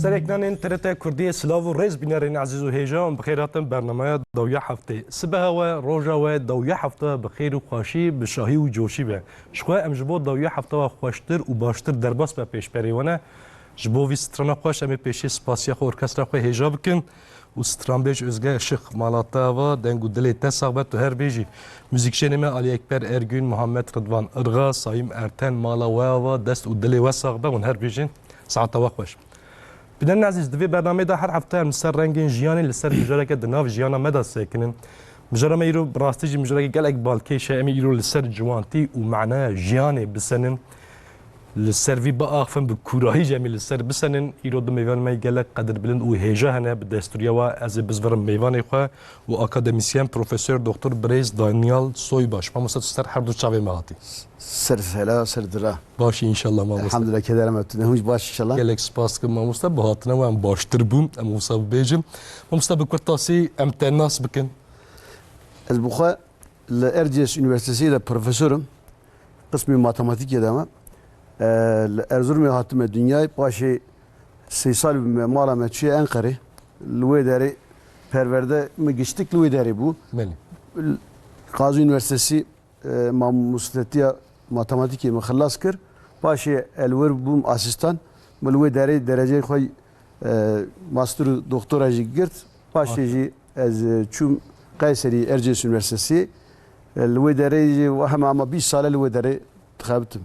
سرکنان ترت کردی سلاو و ریز بینرین عزیز و هیجان بخیراتن برنامه دویا هفته سبه و روزا و دویا هفته بخیر و خوشی بشاهی و جوشی به شخوا امجبو دویا هفته و خوشتر و باشتر درباس به پیش بریونه جبو وی سترنا خوش امی پیشی سپاسیا خو ارکسترا خو هیجا بکن و ستران بیش ازگاه شخ مالاتا و دنگو دلی تساقبت تو هر بیجی موزیکشنی علی اکبر ارگون محمد رضوان ارغا سایم ارتن مالا و دست و دلی وساقبه و هر بیجین ساعت و خوش بدن عزیز دوی برنامه دا هر هفته مستر رنگین جیانی لسر مجرد که دناف جیانا مدا سکنن مجرد ما ایرو براستیجی مجرد که گلک بالکیشه امی ایرو لسر جوانتی و معنی جیانی بسنن لسر وی با آخفن بکوراهی جمی لسر بسنن ایرو دو میوان ما گلک قدر بلند و هیجا هنه بدستوریا و از بزورم میوان خواه و اکادمیسیان پروفسور دکتر بریز دانیال سویباش ما مستر هر دو چاوی ماهاتی سر سردرا باشی انشالله ما الحمد لله که دارم اتونه هوش باش انشالله گلک سپاس که ما مستر بهاتنا و ام باشتر بوم ام مصاب بیجم ما مستر بکرتاسی ام تناس بکن از بخوا لارجس üniversitesi de profesörüm قسم matematik yedama Erzurum'a hatime dünyayı başı seysal mala meçhiye Ankara Lüvederi perverde mi geçtik Lüvederi bu Gazi Üniversitesi Muslettiya matematik mi xallas kır başı elver bum asistan Lüvederi derece koy master doktora girt başı az çum Kayseri Erciyes Üniversitesi Lüvederi ve hem ama 20 sene Lüvederi تخابتم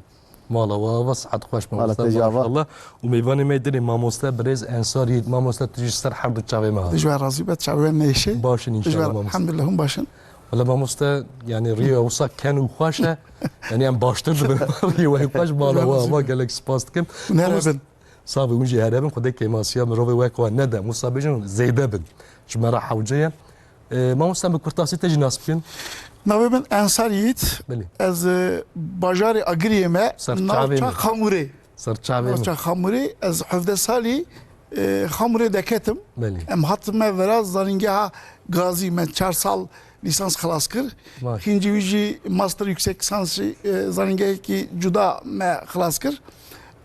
مالا و وسعت خوش ما الله و میوانی میدونی ما مستر بریز انصاری ما مستر تجسر حرب الشعبي ما تجوا راضي بتشعبي نيشي باشن ان شاء الله الحمد لله هم باشن ولا ما مستر يعني ريو وصا كانوا خوشه يعني ام باشتر ريو خوش مالا و ما قالك سباستكم نهربن صافي ونجي هربن خدك كيما سيام روي واك ندى مصابجن زيدبن جمره حوجيه ما مستر بكرتاسي تجي ناسبين ناوی من انصار یید از بازار اگریمه ناوچه خموری ناوچه خموری از 17 سالی خموری دکتم ام hatme biraz zanınga gazi men 4 sal lisans خلاص kır ikinci viji master yüksek lisans zanınga ki juda me خلاص kır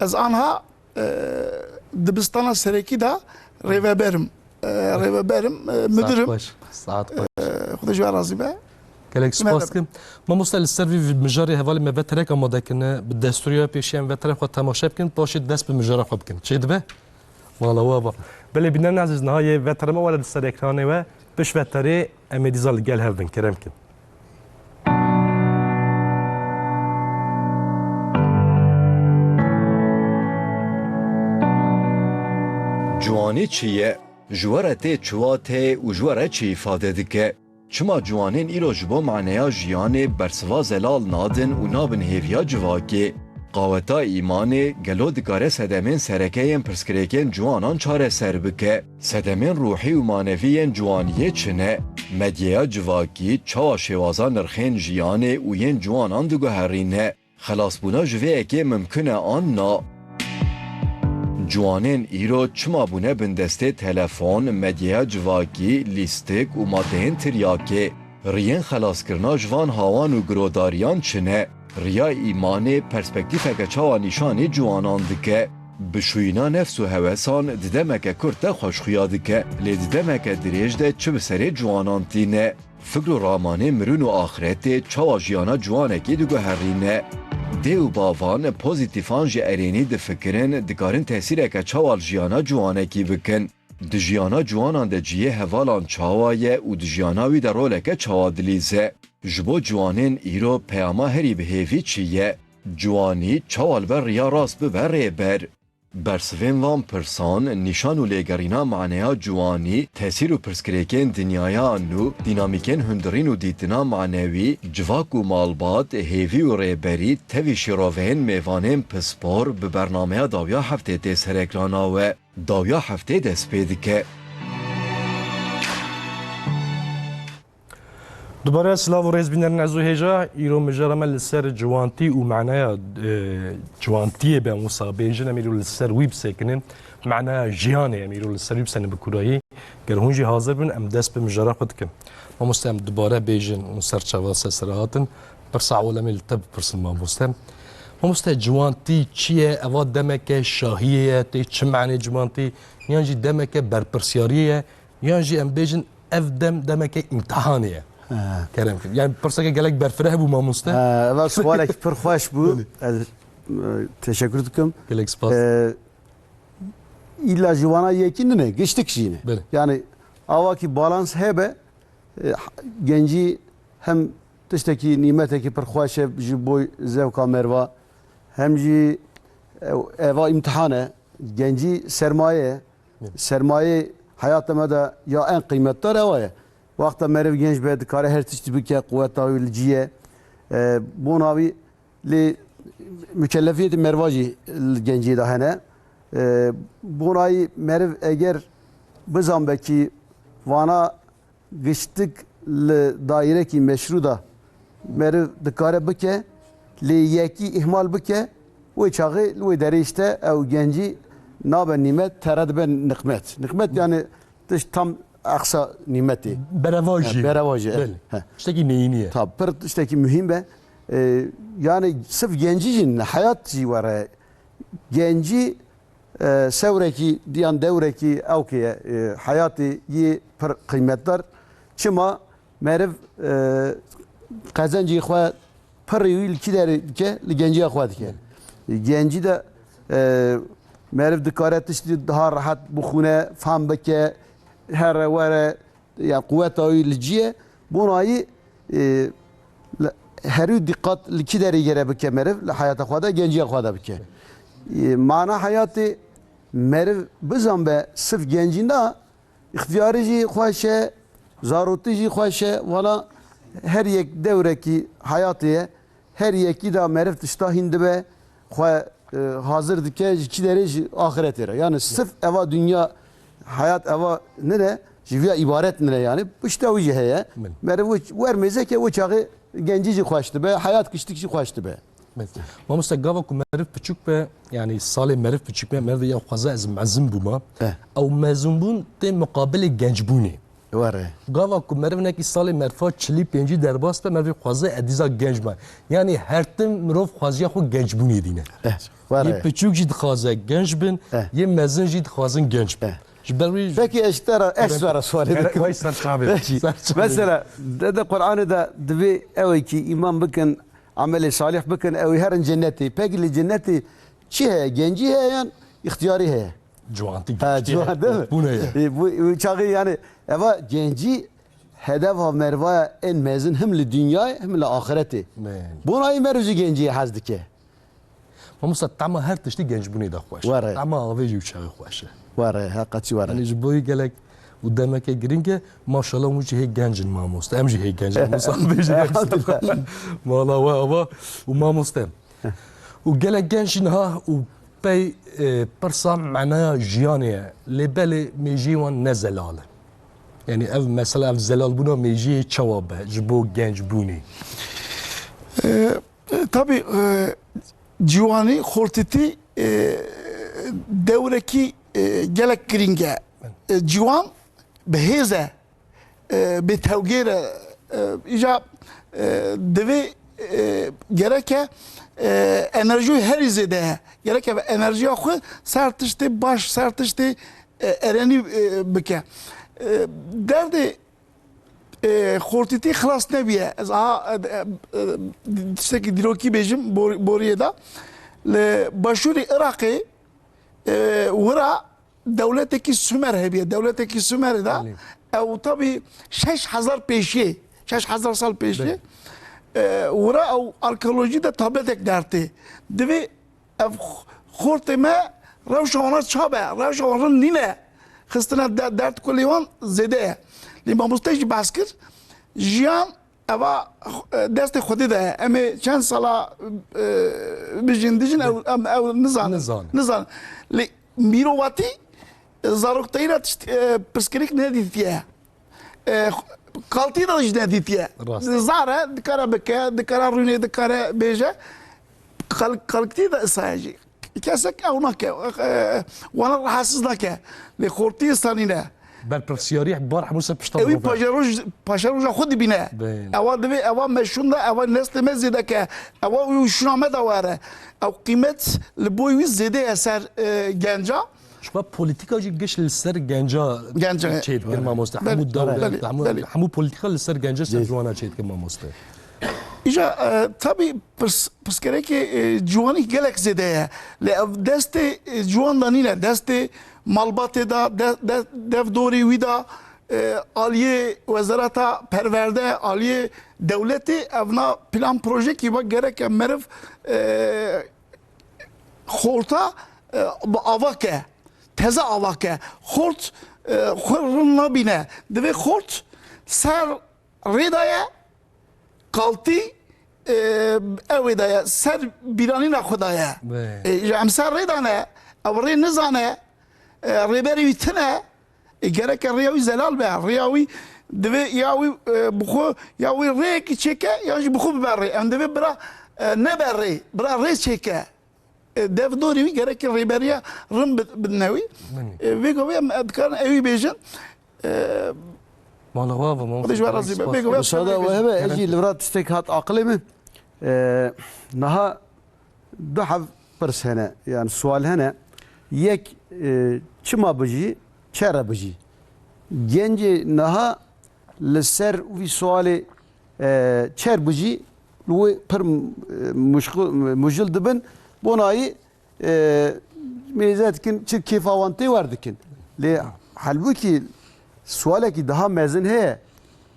az anha dibistana sereki da reveberim müdürüm saat baş خدای razı be كلك سباسكم ما مستل السيرفي في المجاري هذول ما بترك اما دكنا بالدستوريه بيشيان بترك خو تماشا بكن باش الدست بالمجاري خو بكن شي دبه والله وابا بل بدنا نعزز نهايه وترما ولا السريكراني و بش وتري امديزال قال هذن كرمكن جوانی چیه جوارته چواته و جواره چی ifade dike چما جوانین ایرو جبو معنیا جیانه برسوا زلال نادن و نابن هیویا جواکی قاوتا ایمانه گلو دگاره سدمین سرکهین پرسکریکین جوانان چاره سر بکه سدمین روحی و مانویین جوانیه چنه مدیا جواکی چاوا شوازا نرخین جیانه و ین جوانان دگو هرینه خلاص بونا جوه اکی ممکنه آن نا جوانین ایرو چما بونه بندسته تلفن مدیا جواکی لیستک و مادهن تریاکه ریین خلاص کرنا جوان هاوان و گروداریان چنه ریا ایمانه پرسپکتیفه که چاوا نیشانی جوانان دکه بشوینا نفس و هوسان ددمک کرده خوشخویا دکه لی ددمک دریج ده چه بسره جوانان تینه فکر و رامانه مرون و آخرته چاوا جیانا جوانه که دگو هرینه دیو باوان پوزیتیفان جی ارینی د فکرین دکارن تاثیر که چاوال جیانا جوانه کی بکن د جیانا جوانان د جیه هوالان چاوایه و د جیاناوی د رولکه چاوا دلیزه جبو جوانین ایرو پیاما هری بهیوی چیه جوانی چاوال بر ریا راست ببر بر برسوین وان پرسان نشان و لگرینا معنیا جوانی تاثیر و پرسکریکین دنیایا نو دینامیکین هندرین و دیتنا معنوی جواک و مالبات هیوی و ریبری تاوی شیروین میوانین پسپور به برنامه داویا هفته ده سرکرانا و داویا هفته ده سپیدکه دوباره سلاو و ریز بینرن از هیجا ایرو مجرمه لسر جوانتی و معنی جوانتیه به مصابیجن امیرو لسر ویب سکنن معنی جیانه امیرو لسر ویب سنه بکورایی گر هونجی حاضر بین ام دست به مجرم خود کن ما مستم دوباره بیجن و سرچواسه سرهاتن برسا عولمی لطب پرسن ما مستم همسته جوانتی چیه؟ اوا دمک شاهیه تی چه معنی جوانتی؟ یعنی دمک برپرسیاریه یعنی ام بیجن اف دمک امتحانیه. کرم کرد. یعنی پرسه که گلک برفره بو ماموسته؟ و سوالك پر خوش بو. تشکر ederim. گلک سپاس. İlla jivana yekin ne? Geçtik şeyine. Böyle. Yani avaki balans hebe genci hem tişteki nimeteki per خوشه ji boy zevka merva hem ji eva imtihane genci sermaye hayatıma da ya en kıymetli evaya. Vakta merev genç be dikare her tişti bike kuvvet avilciye bu navi li mükellefiyeti mervacı genci de hene bunayı merev eğer bizan beki vana geçtik daire ki meşruda merev dikare bike li yeki ihmal bike ve çağı ve derişte ev genci nabe nimet terad ben nikmet yani tam aksa nimeti berevajı işte ki neyiniye tabi işte ki mühim be yani sırf gencicin hayat var genci sevreki diyan devreki evkiye hayatı yi per kıymetler çıma merev kazancı xwa per yıl kileri ke genci xwa dike genci de merev dikaret işte daha rahat bu khune fam beke her vere ya kuvvet ayılciye bunayı her dikkat likideri gere beke merev hayata xwa da genci xwa da beke mana hayatı merev bizan be sırf gencinde ihtiyarıcı xoşe zarutucu xoşe valla her yek devreki hayatıya her yeki de merev tışta hindi be hazır dike kileri ahiret yere yani sırf eva dünya hayat eva nere jiviya ibaret nere yani işte o ciheye merev vermeze ki o çağı gencici xoştu be hayat kıştıkçı xoştu be ما مستقبل كم معرف بتشوك به يعني صالح معرف بتشوك به معرف يا خزاء معزم بوما أو مازنبون تم مقابل الجنجبوني وره قاوا كم معرف ناكي صالح معرفات شلي بينجي درباس به معرف خزاء أديزا جنجما يعني هرتم مروف خزاء خو جنجبوني دينه يه بتشوك جد خزاء جنجبن يه مازن جد خزاء جنجبن Peki ekstra suali mesela da Kur'an'ı da dibi evi ki iman bakın ameli salih bakın evi her cenneti peki li cenneti çi he genci he yani ihtiyari he Cuanti cuan değil mi? Bu ne ya? Bu çağı yani eva genci hedef ha mervaya en mezun hem li dünya hem li ahireti buna mervci genciye hazdike Mamusta tama her tişti genç bunu da hoş tama avı yüksek hoş واره حقیقتی واره. یعنی جبوی گلک و دمک گرینگه ماشاءالله موجی هی گنجن ماموسته امجی هی گنجن مصاب بیشتر مالا و ماموسته و گلک گنجن ها و بی پرسام معناه جیانیه لبله میجیوان نزلاله یعنی اف مثلا اف زلال بونا میجی چوابه جبو گنج بونی tabi civanı hortiti devreki gelek gringe civan beheze be tevgere icab deve gereke enerji her izede gereke enerji akı sertişte baş sertişte ereni bike derdi خورتیتی خلاص نبیه از تشتکی دیروکی بیجم بوریه دا لباشوری عراقی ورا دولتکی سومر هبیه دولتکی سومر دا او طبی 6000 پیشی 6000 سال پیشی ورا او arkeoloji da tabletek derti devi خورتی ما روش آنها چابه روش آنها نینه خستنا درد کلیوان زده لیما مستش بحث کرد جیان اوا دست خودی ده اما چند سالا بجندیجن او نزان لی میرواتی زاروکتایی را پرسکریک ندیدیه kalti da işte ditiye. Zara dikara beke, dikara rüne, dikara beje. Kalti da sayıcı. Kesek avnak ke. Wana rahatsız da ke. Le korti sanine. بالبرسياريح بارح موسى بشتغل اوی پاجروج خود بینه اوا دوی اوا مشون ده اوا نسل مزیده که اوا وی شنامه ده واره او قیمت لبوی وی زیده اثر گنجا شو بوليتيكا جي جيش للسر جنجا تشيد كما موسى حمو الدولة حمو بوليتيكا للسر جنجا سجوانا تشيد كما موسى ایجا tabi pers gerek جوانی gelek zede le dest جوان danine dest malbate da dev dori vida aliye wezarata perverde aliye devleti evna plan proje ki bak gerek merv xorta avake teze avake xort xorunla bine deve xort ser redaya kalti evdaya ser biranina xudaya em ser redane evre nizane reberi vitine gerek riyavi zelal be riyavi deve yavi buxu yavi re ki çeke yavi buxu berre em deve bra ne berre bra re çeke dev dori gerek reberiya rim binnevi ve govem adkan evi bejin ما نوافا ما خدش بقى راسي بيجوا بس هذا وهبه اجي لبرات تستيك هات عقلمه نها ضحف برس هنا يعني السؤال هنا يك كما بجي شرا بجي جنجي نها للسر في سؤال شر بجي لو بر مشغل دبن بناي ميزات كن كيف وانتي واردكن لي halbuki sualeki daha mezun he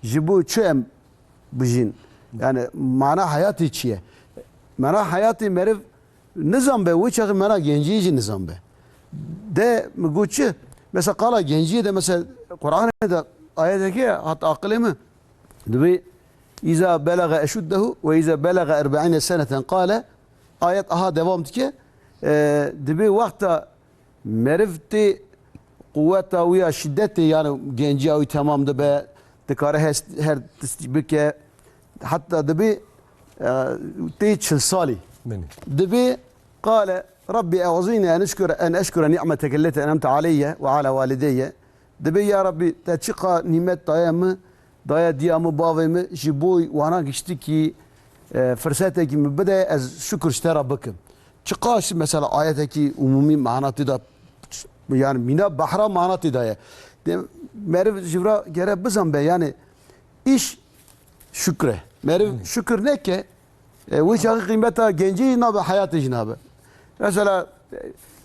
jibu çem bijin yani mana hayatı çiye mana hayatı merv nizam be uçak mana gencici nizam be de mguçı mesela kala genciye de mesela Kur'an'da ayeteki hat akılımı dibi İza belaga eşuddehu ve iza belaga 40 seneten kale ayet aha devam ki dibi vakta mervti قوته ويا شدته يعني جنجي او تمام دبا دكاره هر بك حتى دبي تيتشل صالي دبي قال ربي اوزيني ان اشكر نعمتك التي انعمت علي وعلى والدي دبي يا ربي تشقى نعمت دايم دايا ديام باوم جيبوي وانا قشتكي فرساتك بدا از شكر اشترى بكم تشقاش مثلا اياتك عمومي معناته ده yani mina bahra manatı daya. Merv jivra gere bizan be yani iş şükre. Merv şükür ne ki? Bu çağı kıymeta genci nabe hayatı jinabe. Mesela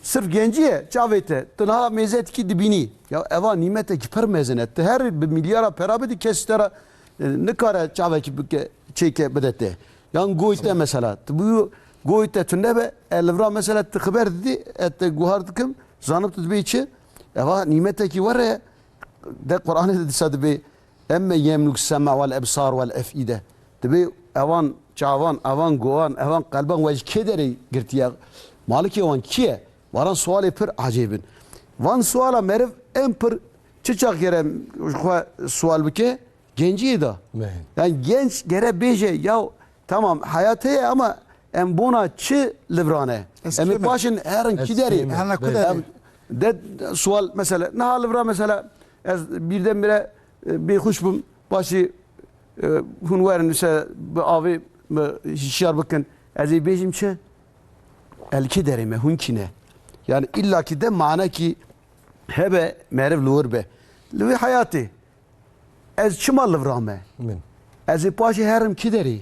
sırf genciye çavete tına mezet ki dibini. Ya eva nimete ki per mezenette her bir milyara perabedi kestera ne kara çave ki çeke bedette. Yani goyte mesela. Bu goyte tünebe elvra mesela tıkber dedi et guhardıkım zanıp tutduğu için eva nimeteki var ya de Kur'an'da dedi sadece emme yemluk sema vel ebsar vel efide tabi evan çavan evan goan evan kalban ve kederi girtiya maliki evan kiye varan suali pir acibin van suala merv emper çiçak yere sual bike genci da yani genç gere beje ya tamam hayatı ama em buna çi livrane em başın herın kideri de sual mesela ne livra mesela birdenbire bir huşbum başı hun verin mesela abi şişar bakın azı bejim çi el kideri me hun kine yani illa ki de mana ki hebe merv lur be lü hayatı az çima livra me azı başı herın kideri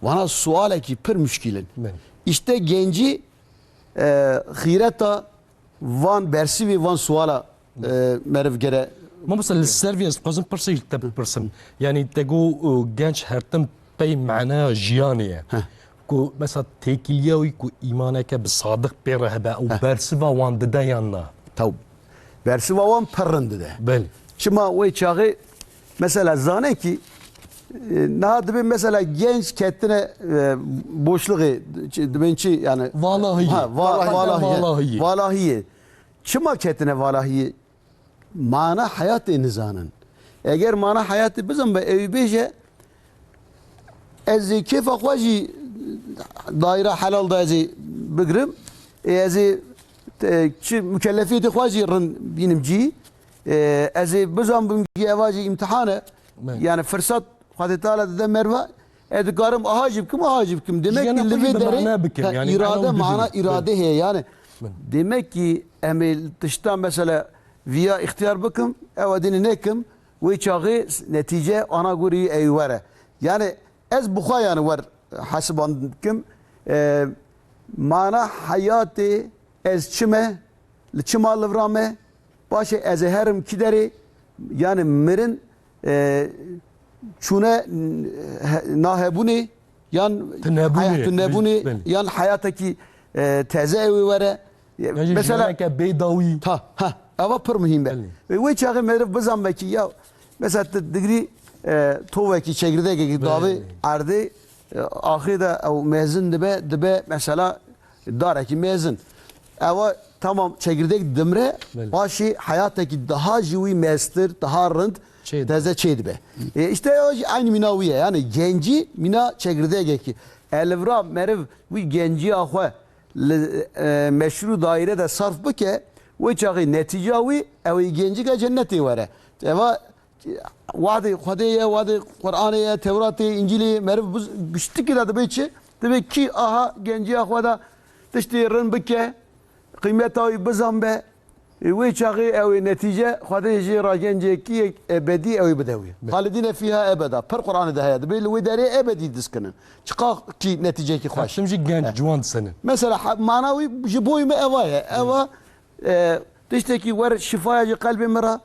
Vana suale ki pır müşkilin. İşte genci khireta van bersi ve van suala merv gere. ما مثلا السيرفيس قصدم برسي برسم يعني تجو جانش هرتم بي معناه جيانية كو مثلا تيكيلياوي كو إيمانك بالصادق بيرهبا أو برسوا وان ددايانا توب برسوا وان پرند ده بل شما وی çağı mesela zane ki Nadir mesela genç kendine boşluğu bençi yani valahiye çıma kendine valahiye mana hayatı nizanın eğer mana hayatı bizim be evbeje ez keyf akvaji daire halal da ez bigrim ez mükellefiyeti akvaji rin binimci Ez bizan bim ki evacı imtihanı yani fırsat Hazreti Teala de merva edgarım ahacib kim demek ki live deri irade mana irade he yani demek ki emel dışta mesela via ihtiyar bakım evadini nekim ve çağı netice ana guri eyvere yani ez buha yani var hasban kim mana hayatı ez çime çima livrame başı ez herim kideri yani mirin çune nahebuni yan hayatı yan hayattaki teze evi vere mesela bedawi ha ama pır mühim be ve çağı merif bizan beki ya mesela digri tovaki çekirdek davi ardı ahirde o mezun dibe mesela daraki mezun ama tamam çekirdek dimre başı hayattaki daha jivi mestir daha rınd teze çeydi be işte aynı minaviye yani genci mina çekirdek ki elvra merif bu genci ahve meşru dairede sarf bike ve çağı neticavi ev genci ka cenneti vere ama vadi Khudaya vadi Kur'an'ya Tevrat'ı İncil'i merif güçlü ki de beçi demek ki aha genci ahvada tişti rın bike kıymet ay bizambe ve çağı ev netice Khudaya ragenci ki ebedi ev bedevi halidine fiha ebeda per Kur'an'da da hayat bil ve deri ebedi diskinin çıka ki netice ki hoş şimdi genç juan senin mesela manavi jiboy mu evaya eva tişteki var şifaya kalbi mera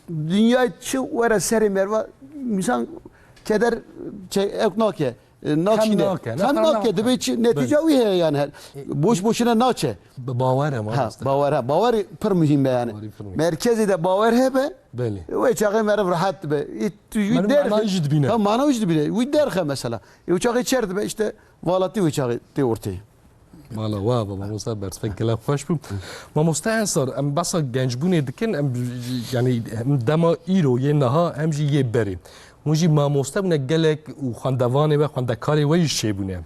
dünya çı vere seri merva misal keder eknake nakine hem nakine de beç netice uye yani boş boşuna naçe bavar ama bavar per mühim yani merkezi de bavar hebe beli ve çağı merv rahat be der mana vücut bile ve der mesela çağı içerdi be işte valati ve çağı te ortaya مالا وا بابا موسى برس فين كلام خوش بو ما مستعنصر ام بس جنجبوني دكن ام يعني دما ايرو ينها ام جي يبري موجي ما مستبنا جلك وخندواني و خندكاري وي شيبونه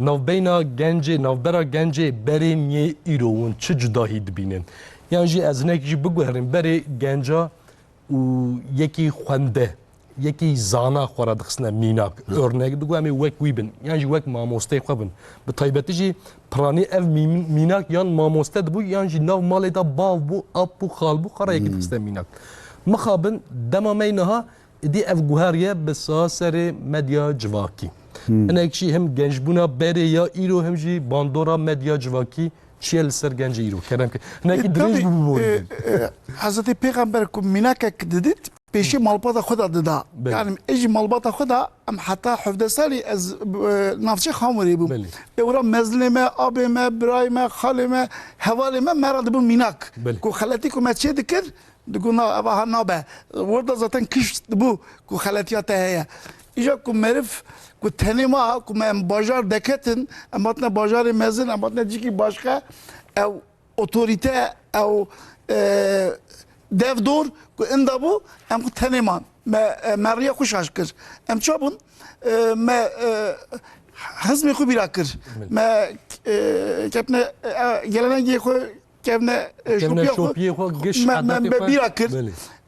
نو بينا جنجي نو برا جنجي بري ني ايرو ون چه جداهي دبينن يعني جي ازنك جي بگوهرن بري جنجا و يكي خنده یکی زانا خورد خسنا میناک örnek دو امی وک ویبن یعنی وک ماموسته خوبن به تایبتی جی پرانی اف میناک یان ماموسته دبو یعنی ناو مالی دا باو بو اب بو خال بو خرا یکی خسنا میناک مخابن دما مینها دی اف گوهریه بساسر مدیا جواکی انا اکشی هم گنجبونا بره یا ایرو هم جی باندورا مدیا جواکی چیل سر گنج ایرو کردم که نه کی درنج بو Hazreti Peygamber ku minakek dedit peşi malbata xuda dida. Yani eji malbata xuda am hatta hafda sali az nafçı xamuri bu. Evra mezlime, abime, birayme, halime, hevalime merad bu minak. Ku xalati ku meçe dikir diguna ava nabe. Orada zaten kış bu ku xalatiyata heye. İja ku merif ku tenima ku men bajar deketin amatne bajari mezin amatne ciki başka ev otorite ev devdor ku inda bu em ku teniman meriye kuş aşkır em çabun me hazmi ku birakır me kepne geleneği ku kepne şopiye ku me birakır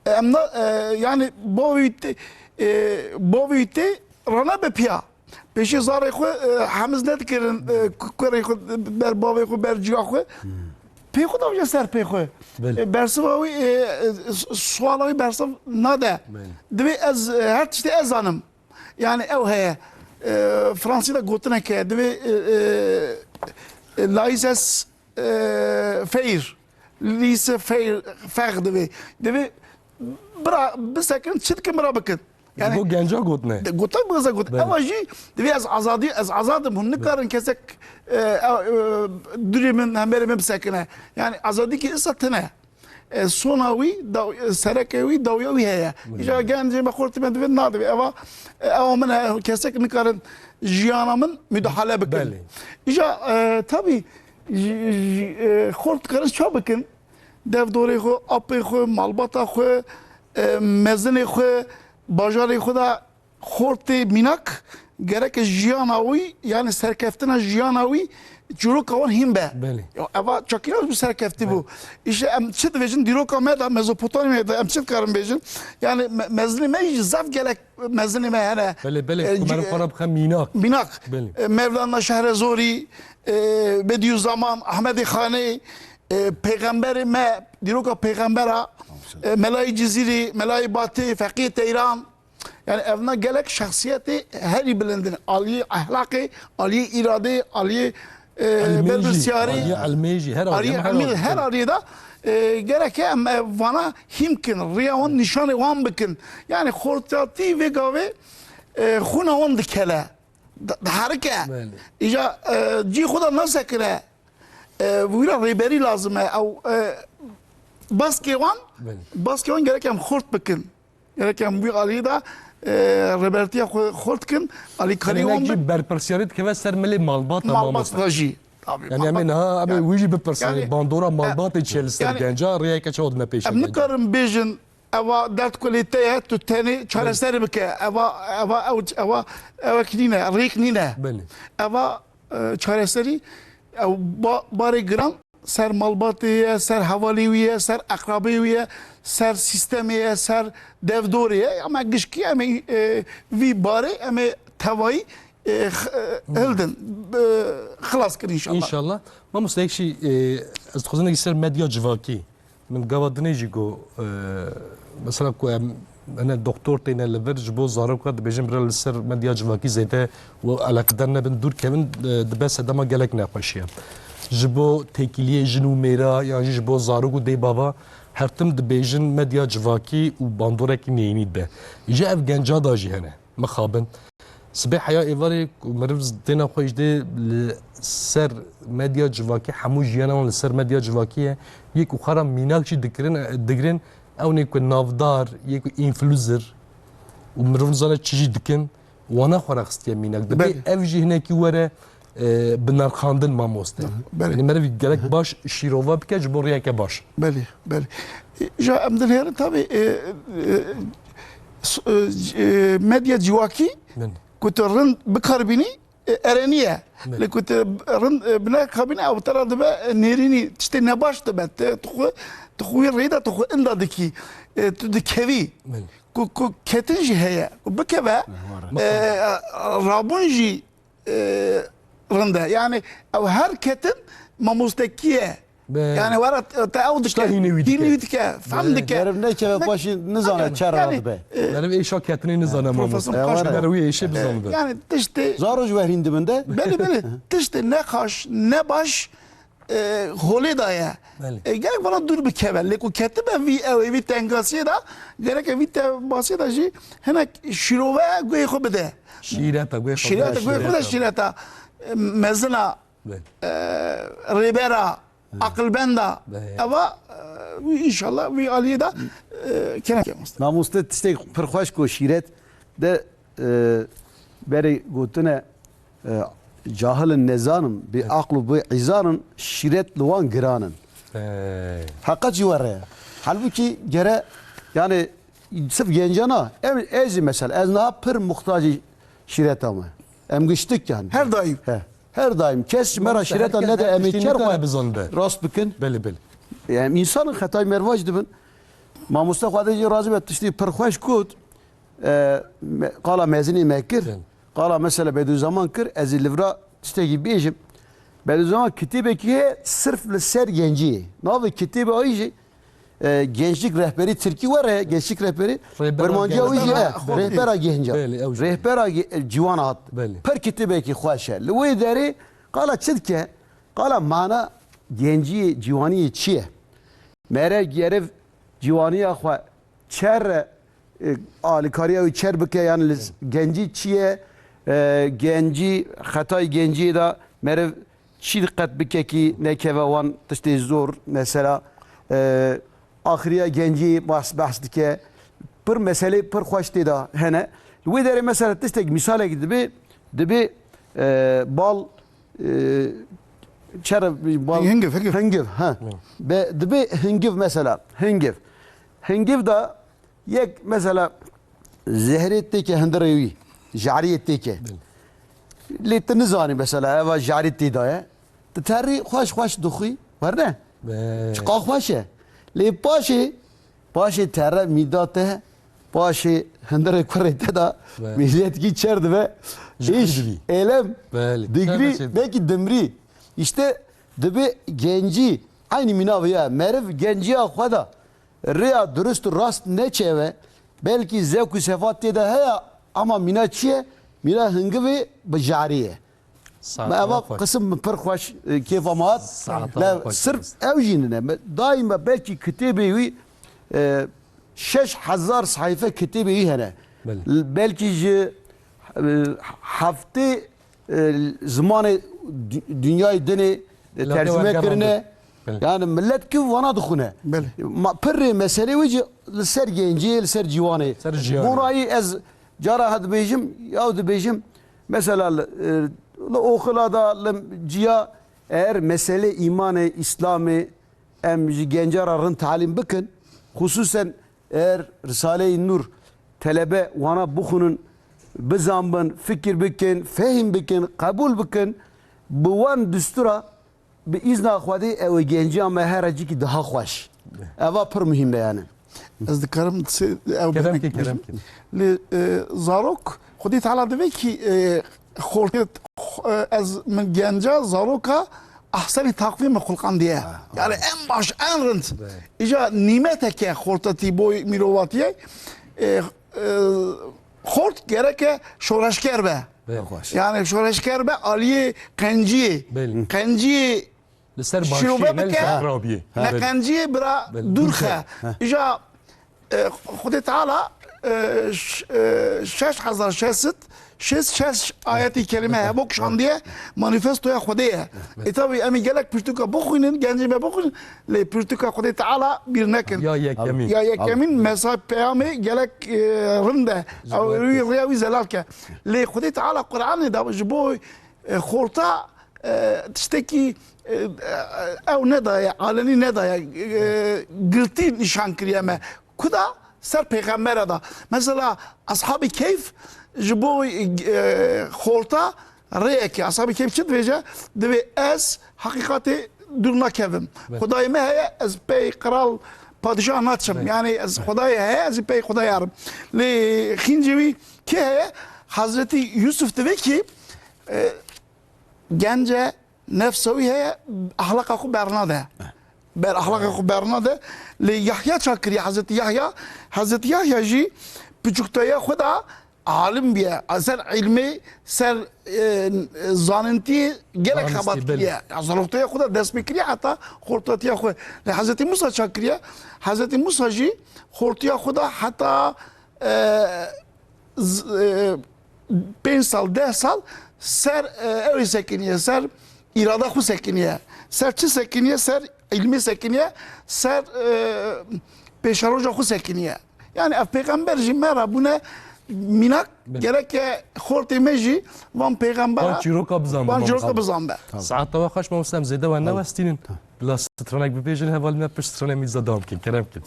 em yani bovite rana be pia peşi zare ku hamiz ne dikirin kore ku ber bove ku ber ciga ku پیخو دو جسر پیخو برسوی سوالی برسو نده دوی از هر چیزی ازانم یعنی او هه فرانسی دا گوتنه که دوی لایسس فیر لیس فیر فق دوی برا بسکن چیت که مرا بکن yani bu genca gotne. Gotay bu gaza got. Ama ji devi az azadım hun nikarin kesek durimin hemberim sakine. Yani azadi ki isatne. Sonawi da sarakewi dawyawi heye. İja gence me khorti ben devi nadi ama men kesek nikarin jiyanamın müdahale bakın. İja tabi khort karın çabakın. Dev dore xo apı xo malbata xo mezne xo bajarê xuda xortê mînak gerek jiyana wî yani serkeftina jiyana wî Çürük kavan him be. Beli. Eva çakınos bir serkefti bu. İşte em çit vejin diroka meda Mezopotamya'da em çit karın vejin. Yani mezlime zaf gelek mezlime yani. بله کمر خراب خم میناک Minak. بله. Mevlana Şehrezori, Bediüzzaman, Ahmedi Khani, Peygamberi me, diroka peygambera, Melai Ciziri, Melai Batı, Fakih Teyran. Yani evine gelek şahsiyeti her bilindin. Aliye ahlaki, aliye irade, aliye berbisiyari, الميجي هر aliye her ariyada gerek em vana himkin, riyavan nişanı van bikin. Yani kortati ve gave khuna van dikele. Harike. بله. İca ci khuda nasıl kire? Vira riberi lazım. Baskevan, بله. baskevan gerek em kort bikin. Gerek em bu aliyada Robertiye Hortkin, Ali Kariyon يعني برپرسیاریت که سر ملی مالبات Malbas Raji. يعني همین ها ابي ويجي بپرسیاری يعني- باندورا مالبات چلستر يعني- گنجا ریا که چود نپیش Em nikarim bejin eva dert kuliteye tu teni çareseri bike eva kinine rik nine بله eva çareseri bari gram ser malbatiye ser havaliye ser akrabiye ser sistemiye ser devdoriye ama gişki ama vi bari ama tavayı هلدن خلاص كر ان شاء الله ان شاء الله ما مستحق شيء از خوزنه يصير ميديا جواكي من قبضني جيجو مثلا كو انا الدكتور تينا لفرج بو زارو قد بيجم برا لسر ميديا جواكي زيته وعلى قدرنا بندور كمان دبس دما جالك ناقشيه جبو تكيليه جنو ميرا يعني جبو زارو دي بابا هرتم دبيجن ميديا جواكي وباندورك نينيد به جاء في جنجا داجي هنا مخابن سبي حياة إيفاري مرفز دينا خويش دي لسر ميديا جواكي حمو جيانا لسر ميديا جواكي يكو خرا ميناكشي دقرين او نيكو نافدار يكو انفلوزر ومرفز زانا تشجي دكن وانا خورا خستيا ميناك دبي افجي هناكي ورا بنار خاندن ما موسته يعني مرفي جالك باش شيروفا بكاج بورياكا باش بله بله جا امدن هيرن تابي ميديا جواكي كنت رن بكاربيني ارانيه اللي كنت رن بنا كابيني او ترى دبا نيريني تشتي نباش دبا تخوي ريدا تخو اندا دكي تدكوي كو كتنجي هي بكبا رابونجي رندا يعني او هر كتن ما مستكيه يعني ورا تعود دينيتك فهمتك Yarım ne kere başı nizana çaraladı be. Yani bir işe ketini nizana mamus. Mervi işe bizandı. Yani işte Zaruj ve hindiminde. Beli işte ne kaş ne baş hole daya. Gerek bana dur bir kevellik o ketime vi tengasiye da gerek vi tengasiye da ji henek şirove goy khobede. Şirata goy khobede şirata mezna ribera akılbenda ama inşallah bir aliye da kenek yapmaz. Namusta işte perxoş ko şiret de beri gotune cahilin nezanın bir aklı bir izanın şiret luvan giranın. Hakka civarı. Halbuki gere yani sırf gencana ezi mesela ez ne per muhtacı şiret ama. Em güçtük yani. Her daim. Her daim kes mera şireta ne de emeçer var rast bikin. Beli. Yani insanın hatay mervaj dibin. Ma Mustafa Adeci razı bet işte perxoş kut qala mezini mekir. Qala mesela Bediüzzaman kır ez livra işte gibi ejim. Bediüzzaman kitibeki sırf ser genci. Navi kitibe ayıcı gençlik rehberi Türkiye var ya gençlik rehberi Bermancı ayıcı rehber genci. Rehber civan at. Per kitibeki xoşe. Lüve deri qala çidke qala mana genci civani çiye. Mere gerev civaniya xwa çer alikariya çer bike yani genci çiye genci hatay genci da mere çi dikkat bike ki nekeve wan tişte zor mesela ahiriye genci bahs dike per mesele per xoş da hene ve deri mesela tişte misale gibi dibi bal çer bal hıngiv ha be dibi hıngiv mesela hıngiv da yek mesela zehretteki hındırevi jariyeteki litni zani mesela eva jariyeti da تتهري خوش دخوي ورنه بله چقا خوشه لی باشه تره میداته باشه هندره کرده دا ملیت کی çerdi ve iş, elem, digri, belki demri. İşte dibi genci aynı minavı ya merif genciye khoda riya dürüst rast ne çeve belki zevk-ü sefat de haya ama mina çiye mina hıngı ve bacariye. ما قسم پر خوش كيف مات لا صرف اوجيننا دائما بالكي كتابي وي 6000 صحيفه كتابي هنا بالكي هفته زمان دنياي دني ترجمه كرنا يعني ملت كيف وانا دخونه ما پر مساله ويجي لسر جنجي لسر جواني بو رايي از جارا هاد بيجم يا ود بيجم مثلا اوخلادا جیا eğer mesele imanı, İslam'ı gencerarın talim bakın hususen eğer Risale-i Nur talebe wana bukunun bizambın fikir bakın, fehim bakın, kabul bakın bu wan düstura bi izna khwadi ev genci ama heracı ki daha hoş. Eva pır mühim yani. Ez dikarim kerem li zarok Xudi Teala dibe ki خورتت از من گنجا زاروکا احسن تقویم خلقان دیه یعنی en baş en rınt ica nimete ke خورتتی boy mirovatiye خورت gereke şoreşker be yani şoreşker be aliye kenciye kenciye şirobe beke ne kenciye bira durkha ica Xudi Teala 6000 şesit شش آیاتی کلمه ها بکشان دیه مانیفستوی خودیه اتابی امی گلک پرتوکا بخونین گنجی بخونین لی پرتوکا خودی تعالی بیر نکن یا یکمین مسای پیامی گلک رنده او ریاوی زلال که لی خودی تعالی قرآن دا جبوی خورتا تشتکی او ندایا علنی ندایا گرتی نشان کریمه کدا سر پیغمبر دا مثلا اصحاب کیف جبوی خورتا ریکی اصحابی که چه دویجه دوی از حقیقتی دور نکردم خدای مه از پی قرال پادشاه ناتشم یعنی از خدای هه از پی خدای عرب لی خینجوی که حضرتی یوسف دوی کی گنجه نفسوی هه اخلاق خو برناده بر اخلاق خو برناده لی یحیی چاکری حضرتی یحیی جی بچکتای خدا عالم بیا اثر علمی سر زاننتی گلک خبات کریه زلوتای خدا دست بکریه حتی خورتاتی خود حضرت موسی چاکریه حضرت موسی جی خورتی خدا حتی 5 سال 10 سال سر اوی سکنیه سر اراده خود سکنیه سر چه سکنیه سر علمی سکنیه سر پیشروج خود سکنیه yani peygamber jim mera buna minak gerek خورتی مجی وان پیغمبر وان چیروکا بزنبه ساعت تو خوش ما مسلم زیده و نوستینن بلا سترانک ببیجن هوال ما پشت سترانک میزدام کن کرم کن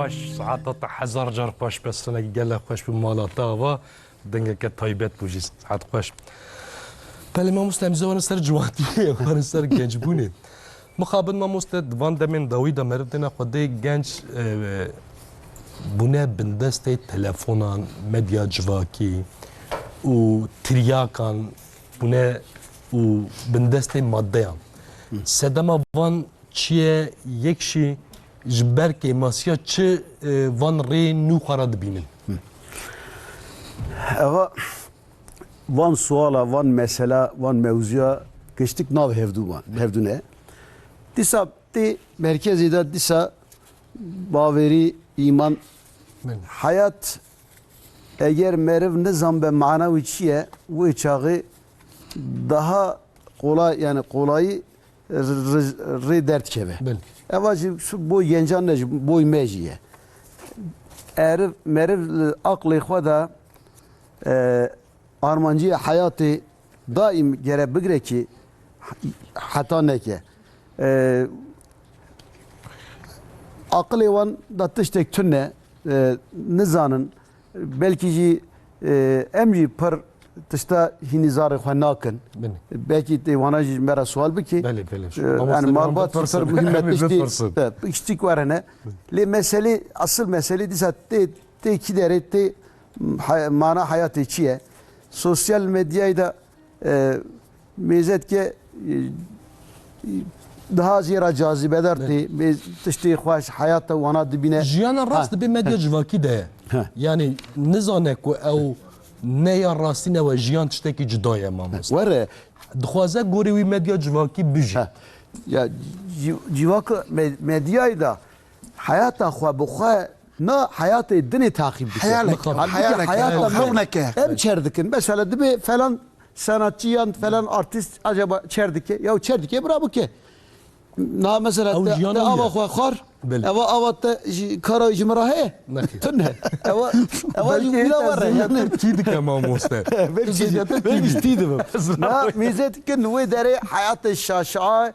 خوش ساعت تا 1000 جار خوش بس نه گله خوش به مالاتا و دنگه که تایبت بوجی ساعت خوش بله ما مسلم زوان سر جوانیه وان سر گنج بونه مخابن ما مستد وان دمن داوید مردنا خدای گنج بونه بندست تلفونان مدیا جواکی و تریاکان بونه و بندست مادهان سدما وان چیه یکشی جبر که ماسیا چه وان ری نو خراد بینن اوا وان سوالا وان مسئله وان موضوع geçtik nav hevdune. Disa te merkezi de disa baveri iman hayat eğer merev nizam ve manavi çiye bu çağı daha kolay yani kolayı re dert keve. Evacı şu boy gencan ne boy mejiye. Eğer merev aklı xwada armancı hayatı daim gere bigre ki hatta ne ki aklı van da tiştek tünne nizanın belki ji emri par tişta hinizarı xwanakın belki de vana ji mera sual biki yani malbat tır bu himmet iştik varene le mesele asıl mesele disa te kidere te mana hayatı çiye sosyal medyayı da mezet ke daha ziyara cazibedardi tişti xoş hayata wana dibine jiyana rast bi medya civaki de yani nizane ku ew neya rastine ve jiyan tişteki cidaya mamus were dixwaze gorî wî medya civakî bije ya civak medyayı da hayata xwe bi xwe na hayatı dini takip dike hayata mevneke em çerdikin mesela dibe falan sanatçıyan falan artist acaba çerdike ya çerdike bravo ki na mesela ne ava xar ava avatta kara jimrahe tünne ava jimra var yani tidike mamuste belki istidim na mezet ki ve dere hayatı şaşa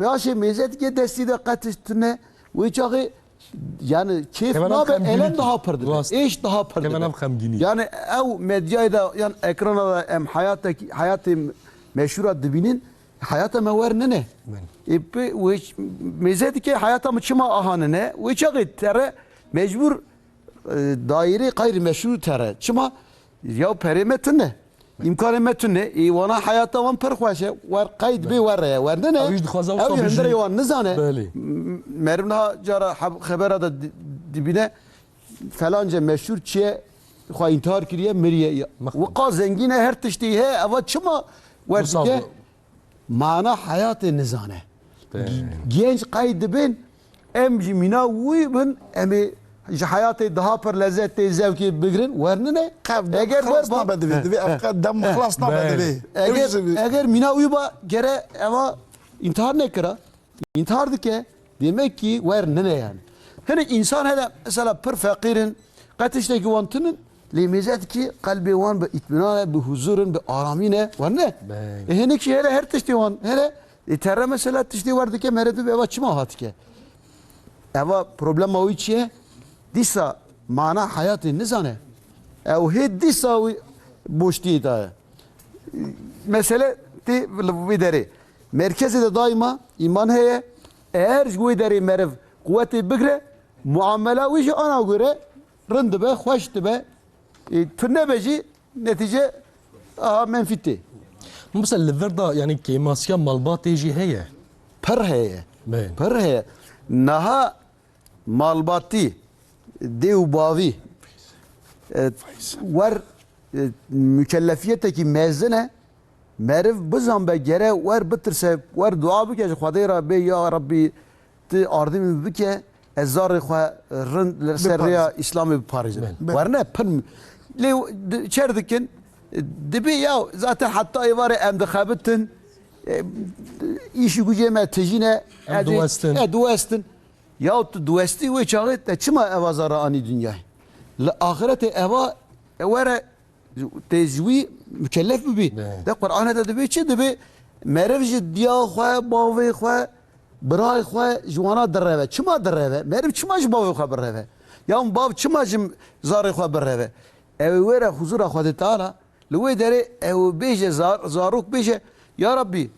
başı mezet ki desti de katıştine ve çağı yani keyif nabe elen daha pırdı. Eş daha pırdı. Yani ev medyayı da yani ekrana da em hayatı meşhur dibinin hayata mever ne? Ve mezedi ki hayata mı çıma ahanı ne? Ve çağı tere mecbur daire gayri meşhur tere. Çıma ya perimetre ne? İmkanı metne ivana hayata van perxwaşe var kayd be var ya var ne? Ev yandere yavan nizane. Mermna cara habera da dibine falanca meşhur çiye xwa intihar kiriye meriye. Ve qa zengine her tişti he ava çıma var diye mana hayatı nizane. Genç kayd bin em jimina uygun emi hayatı daha per lezzetli zevki bigrin var ne? Eğer var ما بدي دم خلاص ما بدي eğer mina uyba gere ama intihar ne kıra? İntihar dike demek ki var ne yani? Hani insan hele mesela per fakirin katıştaki vantının limizet ki kalbi van be itminane be huzurun be aramine var ne? Hani ki hele her tişti van hele terre mesela tişti var dike meredi be eva çıma hatike. Eva problem o içe disa mana hayatı nizane. Ev he disa boşti da. Mesele ti videri. Merkezi de daima iman heye. Eğer videri merev kuvveti bigre muamela vişi ana göre rındı be, hoştu be. Tünne beci netice menfitti. Mesela liverda yani kemasya malbat eji heye. Per heye. Per heye. Naha malbati dev bavi var mükellefiyeteki mezene merv bizan be gere var bitirse var dua bike Xwedê ra bê ya Rabbi ti ardî min bike ez zarê xwe rind seriya İslamê biparêzim war ne pin lê çerdikin dibe ya zaten hatta êvarê em dixebitin îşî gûcê me tijîne duwestin ya tu duwestî wê çaxê te çima eva zara anî dünyayê li axirete eva were tezwi mükellef bibi de Qur'anê de dibe çi dibe merev ji diya xwe bavê xwe birayê xwe ji wana direve çima direve merev çima ji bavê xwe bireve Ya bav çımacım zarı xwe bireve. Ev were huzura Xwedê Teala li wê derê ew bêje zarok bêje ya Rabbi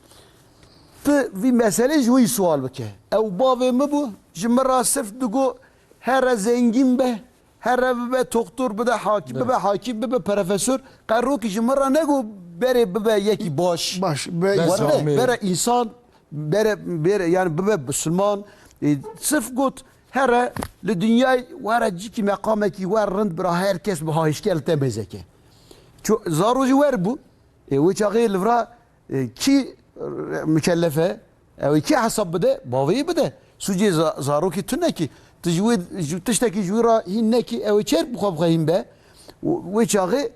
tu vî meselê ji wî sual bike. Ew bavê min bû ji min ra sirf digo here zengîn be here bibe doktor bibe hakim bibe profesör qerrokî ji min ra nego berê bibe yekî baş. Bere insan bere yani bibe Müslüman sırf got here li dünyayê were cikî meqamekî wer rind bira herkes bi hahişkel te bezeke. Zaro jî wer bû wê çaxê li vira kî mükellefe ew kî hesab bide bavê bide sucê zarokî tu nekî tu ji wê tiştekî ji wî ra hîn nekî ew ê çêr bixwe bixwe be wê çaxê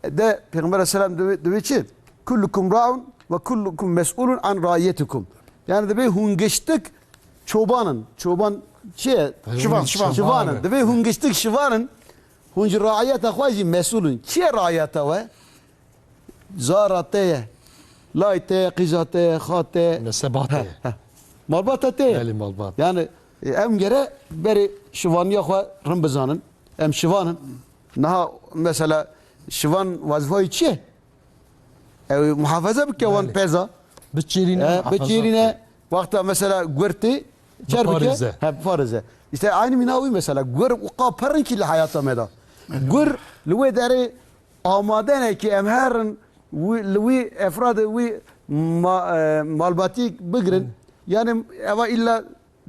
de Peygamber aleyhisselam divê çi kullukum ra'un ve kullukum mes'ulun an ra'iyetikum. Yani divê hûn geçtik çobanın çiye şivanın divê hûn geçtik şivanın hûn ji ra'iyeta xwe jî mes'ulun çiye ra'iyeta we zara te ye lay te ye qîza te ye xa te ye Nesebat te malbata te ye malbat. yani em gere berê şivaniya xwe rin bizanin em şivanın niha mesela şivan vazifayı çiye ev muhafaza bike wan peza biçirine vakta mesela gurti çerbike hep farize işte aynı minavi mesela gur qaparın ki hayata meda gur lwe deri amade ne ki em herin lwi efrad wi malbatik bigrin yani eva illa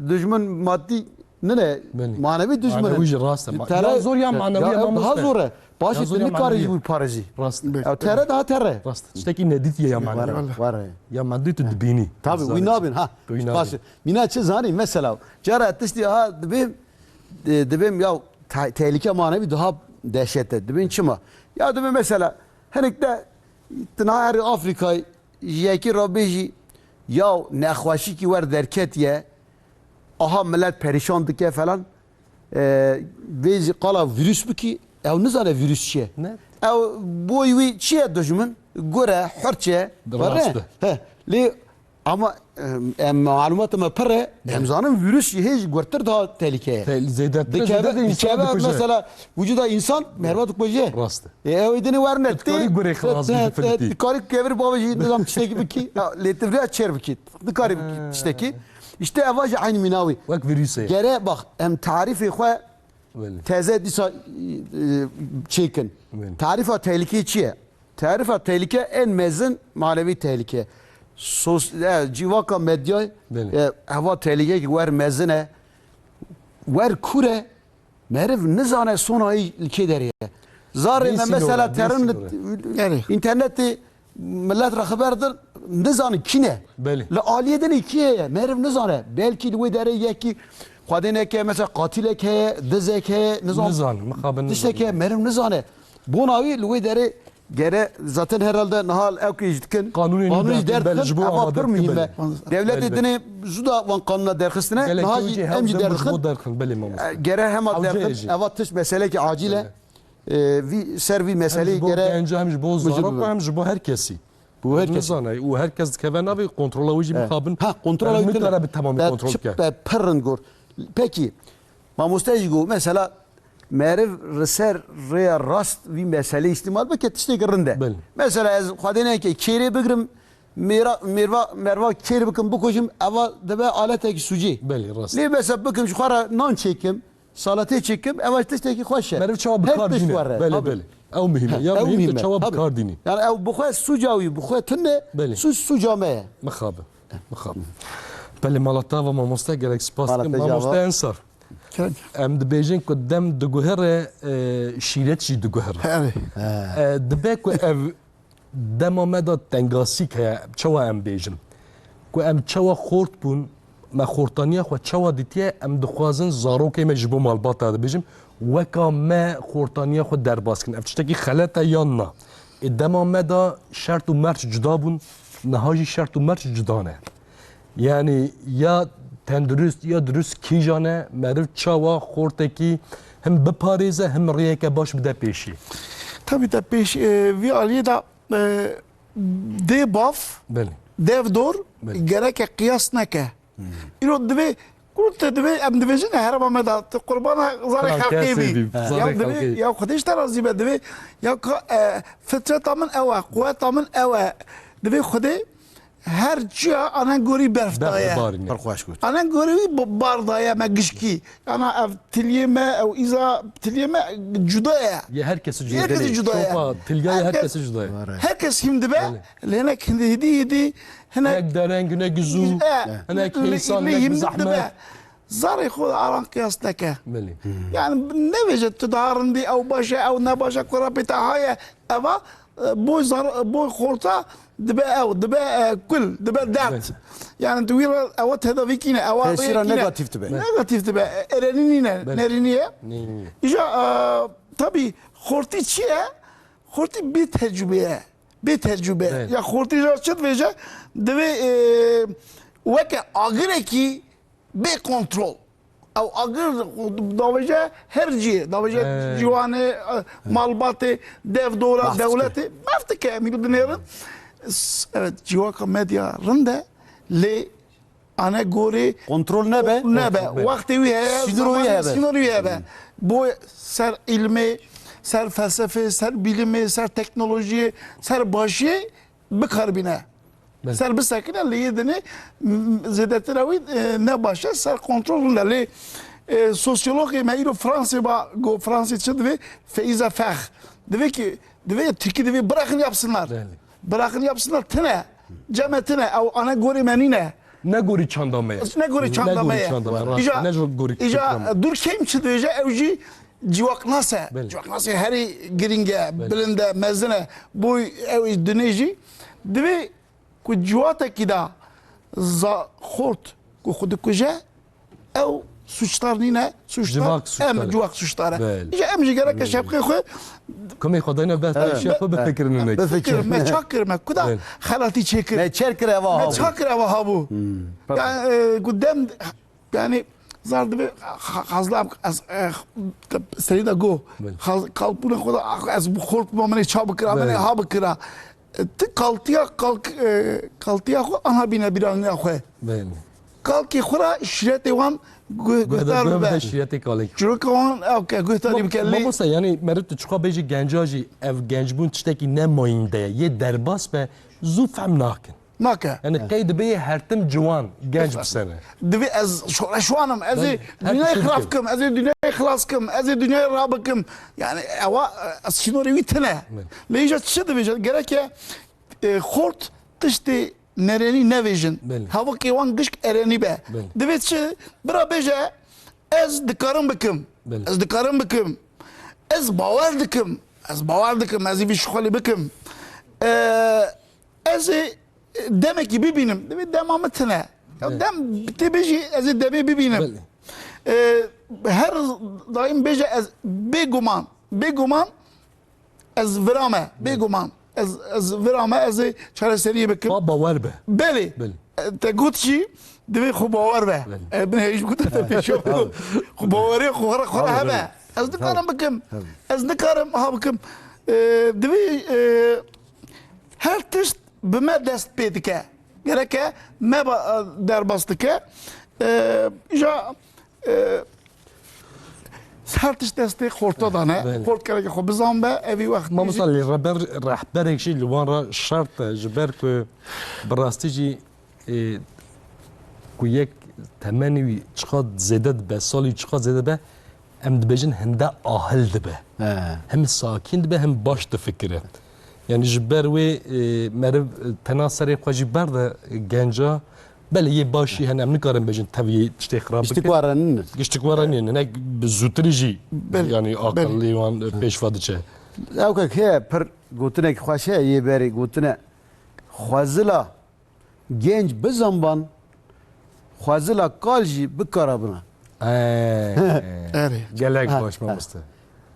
düşman maddi ne manevi düşman manevi rast ya zor ya manevi ya daha zor başı ne karıcı bu parası rast ya tere daha tere rast işte ki ne dit ya manevi var ya maddi tu dibini tabii we nabin ha başı mina çe zani mesela cara tişti ha dibim ya tehlike manevi daha dehşette dibin çima ya dibim mesela henikte tnahar Afrika yeki rabeji ya nexwaşi ki var derket ye aha millet perişan dike falan ve qala virüs biki ev nizane virüs çiye ev boyvi çiye dojmun gore hurçe he li ama malumatım pere emzanın virüs hiç gortur daha tehlikeye dikebe mesela vücuda insan mervat koyje rast ev idini var ne dikari kevir babacı nizam çteki biki letivriya çer biki dikari çteki İşte evacı aynı minavi. Vak virüse. Gere bak em tarifi xwe teze disa çekin. Tarifa tehlike çiye? Tarifa tehlike en mezin manevi tehlike. Civaka medya hava tehlike ki ver mezine ver kure meriv nizane sonayı ilke deriye. Zarine mesela terin interneti millet haberdir nizanı kine le aliyeden ikiye meriv nizanı belki de dere yeki qadineke mesela qatileke dizeke nizan mukabin dişeke meriv nizanı bu navi le dere gere zaten herhalde nahal evki jitkin kanuni derkin ama pır mühimme devlet edini zuda van kanuna derkistine nahal emci derkin gere hem derkin evatış mesele ki acile vi servi meseleyi gere hem boz zarok hem bu herkesi bu herkes o herkes keven abi kontrola ucu mukabin kontrola ucu bir tamam kontrol ke pırın gor peki mamustajigo mesela meriv reser reya rast vi mesele istimal be ketişte girinde mesela az xadene ki kere bigrim merva kere bikim bu kojum ava debe alete ki suci li mesela bikim şu xara non çekim salate çekim ava tişteki xoşe meriv çava bikar dini beli ev mühim ya mühim çava bikar dini yani ev bu xwe sucawi bu xwe tune sucame mexabe beli malata ve mamosta gerek spas mamosta ensar em dibêjin ku dem diguhere şîret jî diguhere dibe ku ev dema me da tengasîk heye çawa em bêjin ku em çawa xort bûn me xortaniya xwe çawa dîtiye em dixwazin zarokê me ji bo malbata dibêjim weka me xortaniya xwe derbas kin ev tiştekî xelet e yan na dema me da şert û merç cuda bûn niha jî şert û merç cuda ne yani ya tendürüst ya dürüst kîjane meriv çawa xortekî hem biparêze hem rêyeke baş bide pêşî. Tabii de pêş vî aliyê da dê bav dev dor gereke qiyas neke. İro divê قلت دبي ام دبيجن هرب ما دا قربانا زاري خلقي بي يا دبي يا خديش ترى زي دبي يا فتره من اوا قوه من اوا دبي خدي هر جا انا غوري برف دايا انا غوري بار دايا ما قشكي انا تليمه او اذا تليمه جدايا يا herkes جدايا شوفا تلقاي herkes جدايا herkes هم دبي لهناك هدي هنا درنگ هنا جزو هنا كيسان هنا زحمه زاري خذ على قياس لك يعني نبجة تدارن دي او باشا او نباشا كرة بتاعها اما بو زار بو خورتا دبا او دبا كل دبا دات يعني تويل اوت هذا فيكينا او تأثير نيجاتيف تبع تبع ارنينا نرنيه اجا طبي خورتي تشيا خورتي بتجربه يا خورتي جا شد فيجا دبي وكا اغريكي بكنترول او اگر داوجه هرجي داوجه جوانه مالباتي ديف دولتي ما افتكر ميقول دنيرن evet civaka medya rında le ana gore kontrol nebe vakti wiye sinor wiye bu ser ilmi ser felsefe ser bilimi ser teknoloji ser başı bikarbine ser bisakine le yedini zedetirawi ne başa ser kontrol le sosyoloji meiro Fransa çıdı ve Feyza Fah dedi ki Türkiye dedi bırakın yapsınlar bırakın yapsınlar tine cemiyetine o ana gori menine ne gori çandamaya İca dur kim çıdı evci civak nasıl heri giringe bilinde mezine bu ev döneci dedi ku civata kida za khort ku khudu kuja ev suçlar nine suçlar em civak suçları İca emci gerek şapkı koy كم يخدينا بس شاف بفكر انه بفكر ما تشكر ما كذا خلاتي تشكر ما تشكر يا ما تشكر يا وهابو يعني قدام يعني زار دبي خازلام سريدا جو قلبنا خدا از بخورت ما من چاب کرا من ها بکرا قالتيا خو انا بينا بيران خو قال كي خورا شريتي وان گهدار به شیعتی کالی. چرا کان اوکی گهداری بکلی. ما مثلا یعنی مرد چقدر بیچی گنجاجی اف گنجبون چتکی نماینده یه درباس به زو فهم ناکن. ناکه. یعنی قید به هر تم جوان گنج بسنه. دوی از شوانم از دنیای خلاف کم از دنیای خلاص کم از دنیای راب کم یعنی اوا از شنوری ویتنه. لیجا چه دوی gerek ya خورد تشتی nereni ne vision hava ki wan gışk ereni be devet çi bira beje ez dikarim bikim ez bawer dikim ez bir şxoli bikim ez demek ki bibinim devet demametine ya dem te beji ez demi bibinim her daim beje ez beguman ez virame beguman از ورامه از چهار سریه بکم باور به بله تقول شيء دبي خو باور به ابن هيش قلت تفشوا خو باوري خو هبه از دكارم بكم از دكارم ها بكم دبي هل تشت بما دست بيدك جرك ما در باستك جا سرتش دسته خورتا دانه خورد کرده خب بزن به اوی وقت ما مثلا رهبر یک شی لوان را شرط جبر که براستی که یک تمنی چقدر زده به سالی چقدر زده به هم دبیجن هنده آهل به هم ساکین به هم باش فکره یعنی جبر و مرد تناسری خواهی برده گنجا بله یه باشی هنم نکارم بجن توی چتی خراب گشتکوارن نه زودتریجی یعنی عقلی وان پیش فاده چه اوکی که پر گوتنه که خواشه یه بری گوتنه خوازلا گنج بزنبان خوازلا کالجی بکارابنا گلک باش مامسته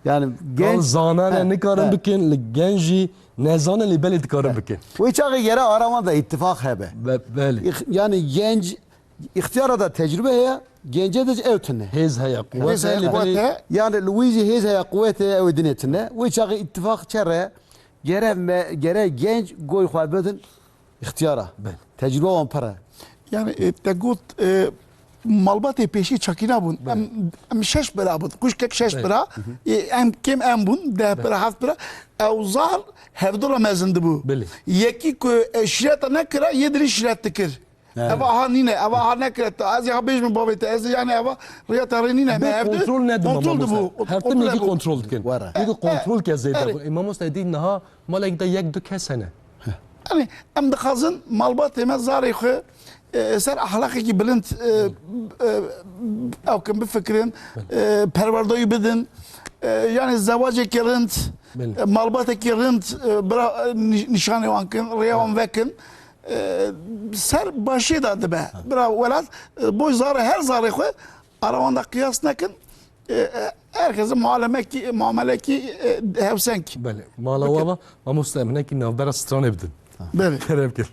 yani genç zanane nikaran bikin genci nezane li beli dikaran bikin. Bu çağı yere aramada ittifak hebe. Beli. Yani genç ihtiyara da tecrübe ya gence de evtine. Hez haya kuvvete. Yani Luigi hez haya kuvvete evdinetine. Bu çağı ittifak çare gere genç goy xwabedin ihtiyara. Tecrübe on para. Yani tegut malbatê pêşî çakîna bûn. Em 6 bira bûn. Kuşkek 6 bira. Em kêm em bûn 10 bira 7 bira. Ew zal hevdora mezin dibû. Yekî ku şireta nekira yê dirî şiret dikir. Eva aha nîne, eva aha nekire. Ez ya bêj min bavê te. Ez yani eva rêya te rê nîne. Me hevdi kontrol nedim kontrol dibû. her tim yekî kontrol dikin. Yekî kontrol ke zêde bû. Mamoste dî niha malek de yek du kes hene. Yani em dixwazin malbatê me zarê xwe ser ahlakekî bilind ew kim bifikirin, perwerdayî bidin, yani zewacekî rind, malbatekî rind bira nîşanê wan kin, rêya wan vekin. Ser başê da dibe. Bira welat boş zarê her zarê xwe ara wan da qiyas nekin. Herkesin muamelekî hevsenk. Bele. Mala wava mamoste eminekî navbera stranê bidin. Bele. Kerem kir.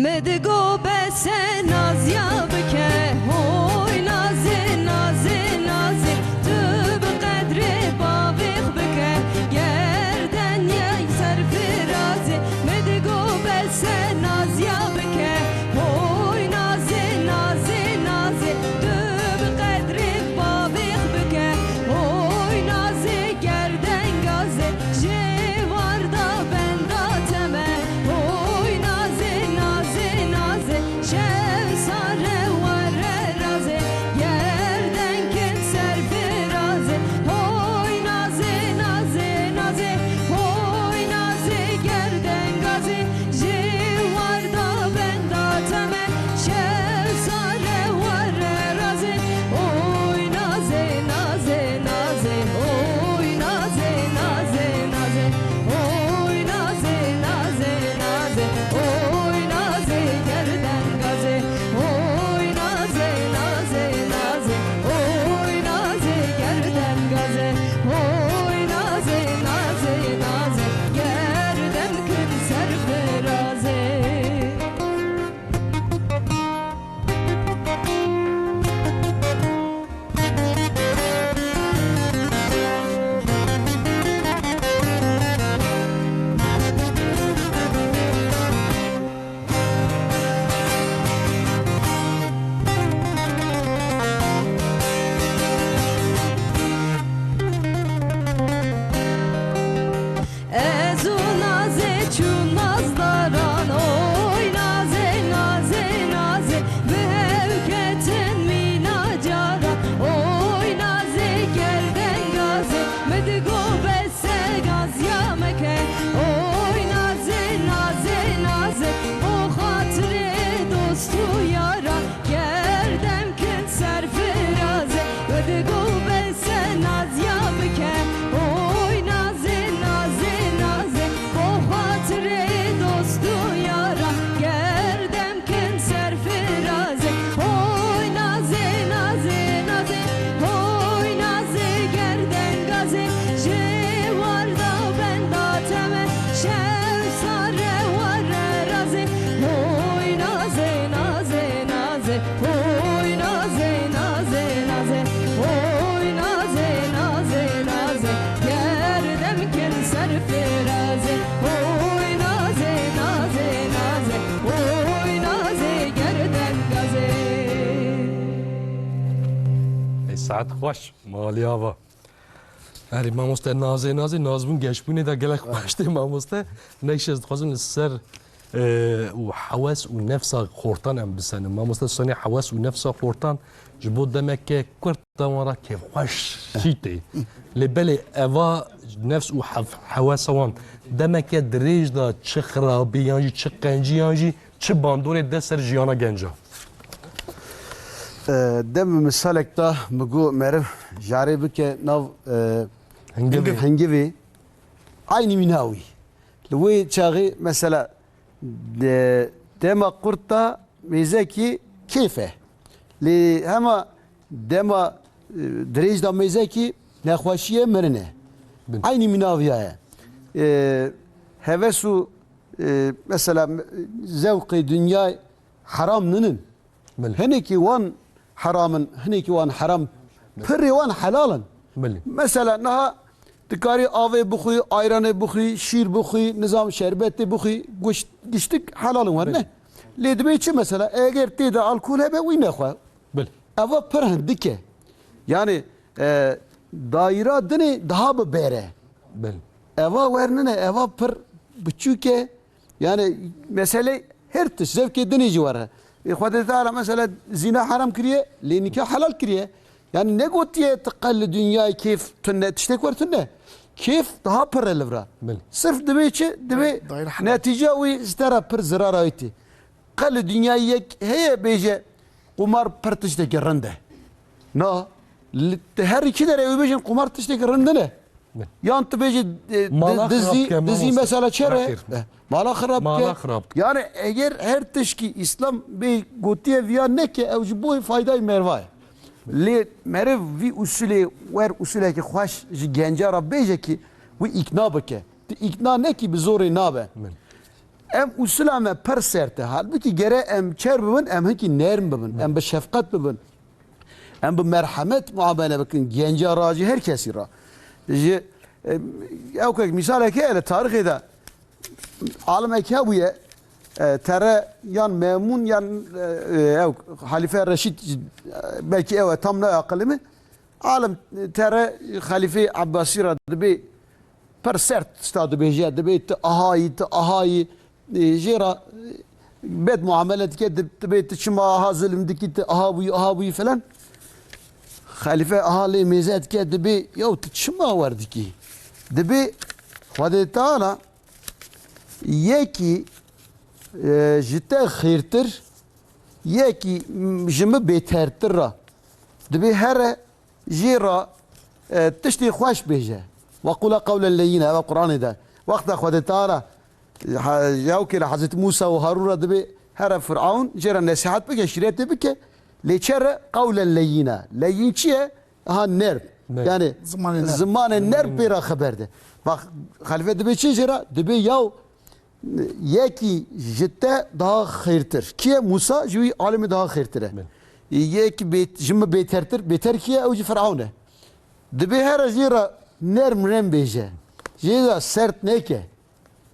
مدگو بس نازیا بکه هوی نازی نازی نازی تو بقدر باویخ بکه گردن یک سرفرازی مدگو بس نازیا بکه هوی نازی نازی نازی تو بقدر باویخ بکه هوی نازی گردن گازی جواردا بنداتمه هوی نازی نازی نازی شev sare vare razi yerden kin serfirazi hoy nazi nazi nazi hoy nazi gerden gazi jivarda benda teme şev sare vare razi hoy nazi nazi nazi hoy nazi nazi nazi hoy nazi nazi nazi hoy nazi gerden gazi hoy nazi nazi nazi hoy nazi gerden gazi hoy nazi nazi nazi gerden kın serferazi Ezu naze çu nazdaran oy naze naze naze Behevketin minacara oy naze gerden gaze Medigo bese gaz yameke oy naze naze naze O hatire dostu yara gerdem kin serferaze Medigo bese naz yameke oy naze naze naze O hatire dostu yara gerdem kin serferaze Oy naze naze naze Oy naze gerden gaze Jivarda benda teme şev sare vare razi Oy naze naze naze Oy naze naze naze Oy naze naze naze Gerdem kin serferaze Oy naze naze naze Oy naze gerden gaze ساعت خوش مالیاوا هری ماموسته نازه نازه نازبون گشبونی دا گلک خوشته ماموسته نیش از خوازن سر و حواس و نفس خورتان ام بسنه ماموسته سانی حواس و نفس خورتان جبود دمک که کرد دمارا که خوش شیته لبلی اوا نفس و حواس وان دمک دریج دا چه خرابی یانجی چه قنجی یانجی چه باندور دستر جیانا گنجا dem misalek da mıgu merif jare bike nav hengivi aynı minawi. Lwe çağı mesela dema kurta mezeki keyfe. Li hema dema دريج ميزاكي نخواشيه مرنه عيني مناوياه هوسو مثلا ذوق دنيا حرام ننن هنيكي وان حرام هنيكي وان حرام بري وان حلالا مثلا نها تكاري آوي بخوي ayranı بخوي شير بخوي نظام شربت بخوي گشتك حلال ورنه لدبيتش مثلا اگر تيدا الكول هبه وين اخوا اوا پرهن دكه yani daire dini daha bir bere. Eva vernene eva per buçuke yani mesele her tiş zevki dinici var. İhvade Teala mesela zina haram kiriye, le nikah halal kiriye. Yani ne gotiye tıkallı dünyayı keyif tünne tiştek var tünne. Keyif daha per elvra. Sırf dibeçi dibe netice o istara per zarar ayeti. Kallı dünyayı heye beje kumar per tiştek rende. Na her iki lira öbecin kumar tişteki rındene. Yan tibeci dizi mesela çere. Mala kharab. Yani eğer her tişki İslam bir gotiye viya ne ki evci bu faydayı mervay. Le merev vi usule ver usule ki hoş genca rabbeje ki vi ikna beke. İkna ne ki bizori nabe. Em usulame per serte. Halbuki gere em çer bibin em heki nerm bibin. Em be şefkat bibin. Em bu merhamet muamele bakın genca raci herkesi ra. Evkek misal ki tarihi de alim ekabuye tere yan memun yan halife Reşid belki evet tam ne akıllı alim tere halife Abbasira debi per sert stadı beje debi ahayi jera bed muamelet ke debi tçma hazılım dikit ahabuyi falan Halife ahali mezet ke debi yav tçma vardı ki debi Hadi Teala yeki jite khirtir yeki jimi betertir ra debi her jira tişti xoş beje ve kula kavlen leyine ve Kur'an'ı da vakta Hadi Teala yavki Hazreti Musa ve Harun'a debi her Firavun jira nasihat beke şiriyet debi ke leçere kavlen leyine leyin çiye ha nerb yani zamanı nerb bir haberde bak halife debi çi jira debi yav yeki jitte daha hayırtır ki Musa jüvi alemi daha hayırtır yeki jimi beter ki evci Firavun'e debi her jira nerm beje jira sert neke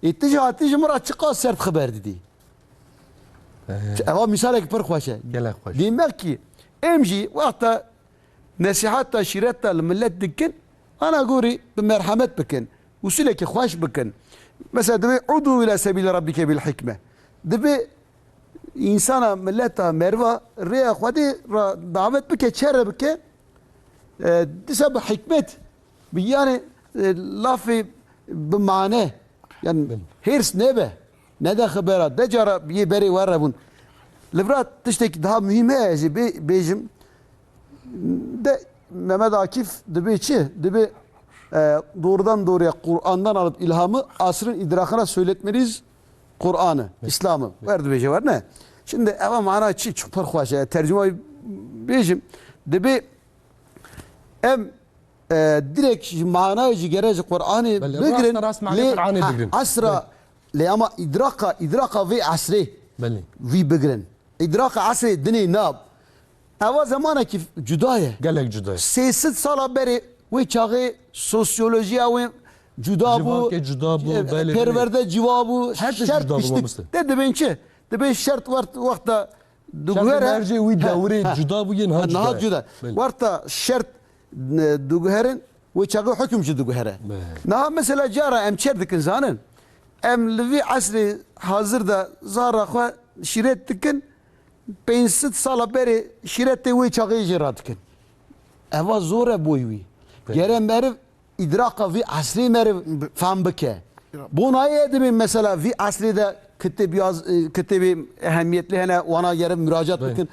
İtticati jimur açık sert haber dedi. Ama misal ek per xoşe. Demek ki emji vakta nasihatta şiretta millet dikin ana guri bir merhamet bikin. Usuleki xoş bikin. Mesela debi udu ila sebil rabbike bil hikme. Debi insana milleta merva riya khadi davet bike çere bike disab hikmet. Yani lafı bimane yani hirs nebe ne de habera de cara bir beri var bun Livrat tişteki daha mühime ezi bejim de Mehmet Akif debi doğrudan doğruya Kur'an'dan alıp ilhamı asrın idrakına söyletmeliyiz Kur'an'ı, İslam'ı. Verdi beje var ne? Şimdi eva mana çi çok farklı tercüme bejim debi em direkt manayı gereci Kur'an'ı bigrin asra le ama idraka ve asri vi bigrin idraka asri dini nab ava zamana ki cudaya gelek cudaya 60 sala beri ve çağı sosyolojiya ve cuda bu perverde civabu şart işte de bençe de ben şart var vakta dughere ve davre cuda bu yen ha cuda varta şart dugherin ve çağı hükümcü dughere na mesela cara emçerdik insanın em levi asri hazırda zara xwa şiret dikin 5 sala beri şirette ve çağı icra dikin eva zora boywi gere merv idraka vi asri merv fam bike buna yedim mesela vi asri de kütüb ehemmiyetli hene ona gere müracaat dikin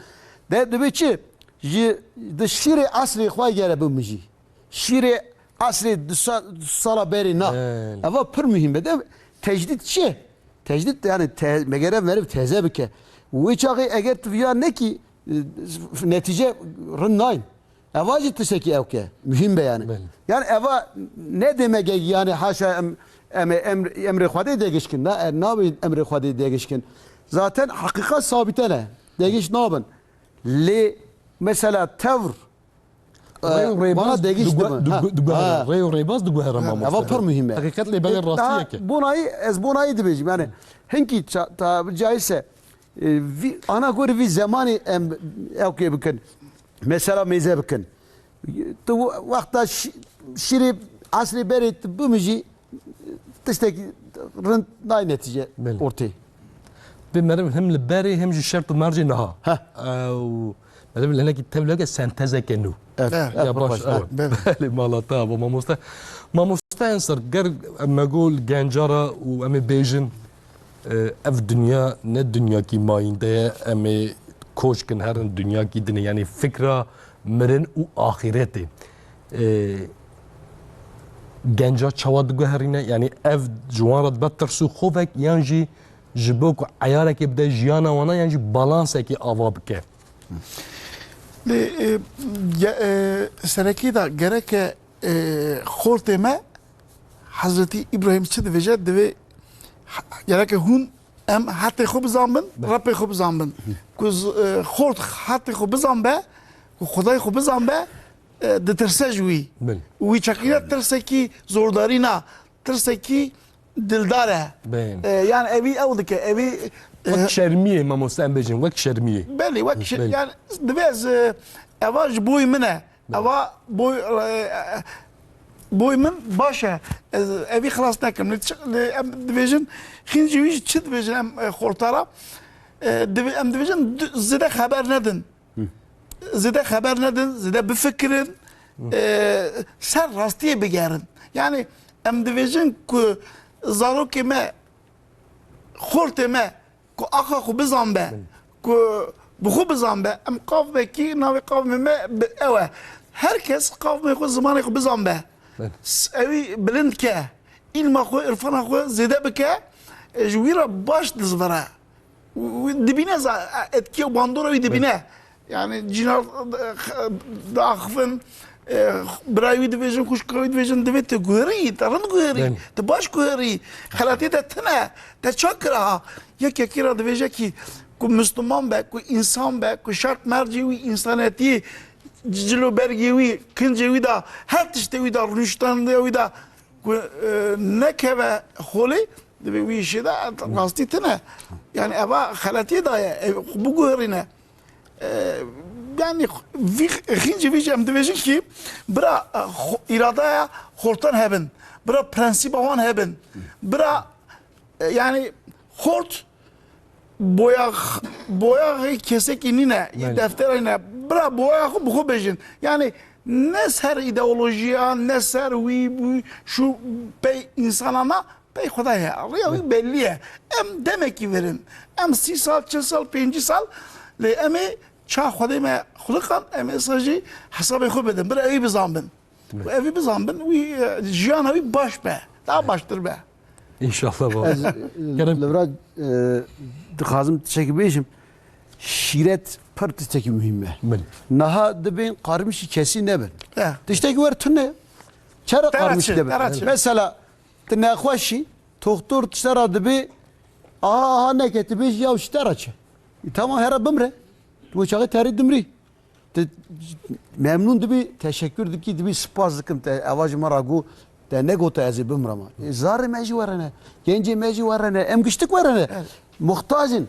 de biçi ji de şire asrê xwe gere bim jî. Şîrê asrê sala berê na. Eva pir mühim be. Tecdit çi? Tecdit yani megere meriv teze bike. Wê çaxê eger tu viya nekî netice rin nayın. Eva jî tiştekî ew ke. Mühim be yani. Yani eva ne demek yani haşa emri Xwedê değişkin. Nabi emri Xwedê değişkin. Zaten hakikat sabite ne? Değiş nabın. Le mesela tevr bana değişti mi? Rêw rêbaz diguhere mamoste. Eva pir mühim be. Hakikat lê belê rastiyeke. Ez bunayı dibêjim yani hinkî ta caizse ana gor vî zemanê em ew bikin. Mesela mêze bikin. Tu wexta şîrê asrê berê tu bimijî tiştekî rind nayê netice ortaya. بمرم هم لباري هم جي شرط مرجي نها او مرم لهناك التبلغه سنتزه كنو يا باش بالي مالتا ابو ما مستانسر قر اما اقول جانجارا واما بيجن اف دنيا نه دنيا كي ماينده اما كوشكن هرن دنيا كي دنيا يعني فكره مرن و اخرتي جانجا چواد گهرینه يعني اف جوانات بترسو خوفك يانجي جبوك عيارك يبدا جيانا وانا يعني بالانسك افا بك سركي دا gerek خورت ما حضرتي ابراهيم چه دوجه دوی gerek هون ام حتى خوب زامن رب خوب زامن کوز خورت حتى خوب زامبه خدای خوب زامبه de terse jwî wî çekîne tersekî zordari na tersekî dildar e yani evî ew dike evî wek şermiye mamoste em bêjin wek şermiye belê wek yani divê ez eva ji boî min e eva boî min baş e ez evî xilas nekim em dibêjin xîn jî wî çi dibêjin em xortara em dibêjin zêde xeber nedin zêde xeber nedin zêde bifikirin ser rastiyê bigerin yani em dibêjin ku zarokê me xortê me ku axa xwe bizan be ku bi xwe bizan be em qavmekî navê qavmê me ew e herkes qavmê xwe zimanê xwe bizan be evî bilind ke îlma xwe irfana xwe zêde bike ji wî re baş dizvire dibîne etkiya bandora wî dibîne yani cînar daxivin برای دیویژن خوشکاری دیویژن دوید تو گویری ترند گویری تو باش گویری خلاتی ده تنه ده چاکره یکی را دیویژه کی کو مسلمان به کو انسان به کو شرط مرجی وی انسانیتی جلو برگی وی کنجی وی دا هر تشتی وی دا رنشتان وی دا کو نکه و خولی دوی وی شده راستی تنه yani eva خلاتی da bu گویرینه yani ikinci bir em dibêjin ki bira iradaya xortan hebin bira prensip awan hebin bira yani xort boya kesek inine defterine bira boya bu bêjin yani ne ser ideolojiya ne ser wî şu bey insanana bey xudaya ya belli ye em demek ki verin em 30 sal 40 sal 5 sal le emi çağ xwedê me xulqan em ê sajî hesabê xwe bidin bir evî bizan bin evî bizan bin wî jiyana wî baş be daha baştır be İnşallah baba levra dixwazim tiştekî bêjim şîret pir tiştekî mühim be niha dibên qarmişî kesî nebin tiştekî wer tune çere qarmişî dibin mesela tu nexweşî doktor tiştera dibê aha neketî bêj ya tiştera çi tamam here bimre tu çağı terî dimrî memnun dibi teşekkür dikî dibi spas dikim te evacı me ra got te ne got ez ê bimrama zarê me jî werene gencê me jî werene em giştik werene muhtacin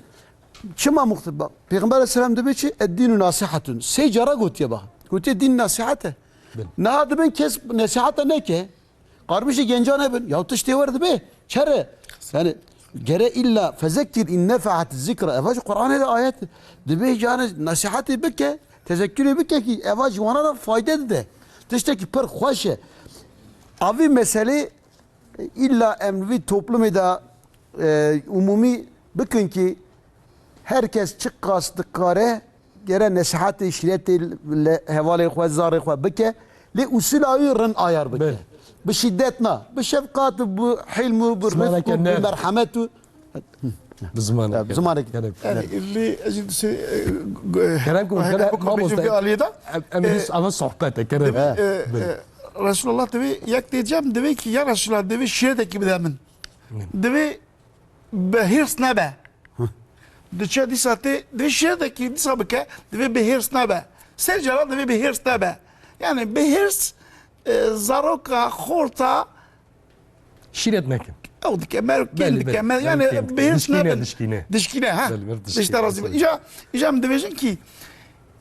çima muhtaç Peygamber aleyhisselam dibi çi eddînû nasihatun sê cara gotiye bak gotiye din nasihate niha dibin kes nasihata neke qarmişî gencan hebin ya tiştê wer dibe çere yani gere illa fezektir in nefaat zikra evacı Kur'an'da ayet dibe yani nasihati bike tezekkürü bike ki evacı ona fayda de tişteki pır xoşe avi mesele illa emvi toplumu da umumi bakın ki herkes çıkkastı kare gere nesihat şiriyeti hevale xwe zarê xwe bike lê usul ayı rin ayar bike. Bi şiddet na, bi şefkat, bu hilm, bu rifq, bu merhamet. بزمانك بزمانك يعني اللي اجل كلامكم كلام في عليه ده انا صحبتك كلام رسول الله تبي يك دiyeceğim devi ki ya Resulallah devi şiredeki bir demin devi behirs nebe dışa disate devi şiredeki disabike devi behirs nebe secala devi behirs nebe yani behirs zaroka horta شيرت نكن او دكمل كل دكمل يعني بهرس نبن دشكينه ها دشتا راسي اجا مدوجن ki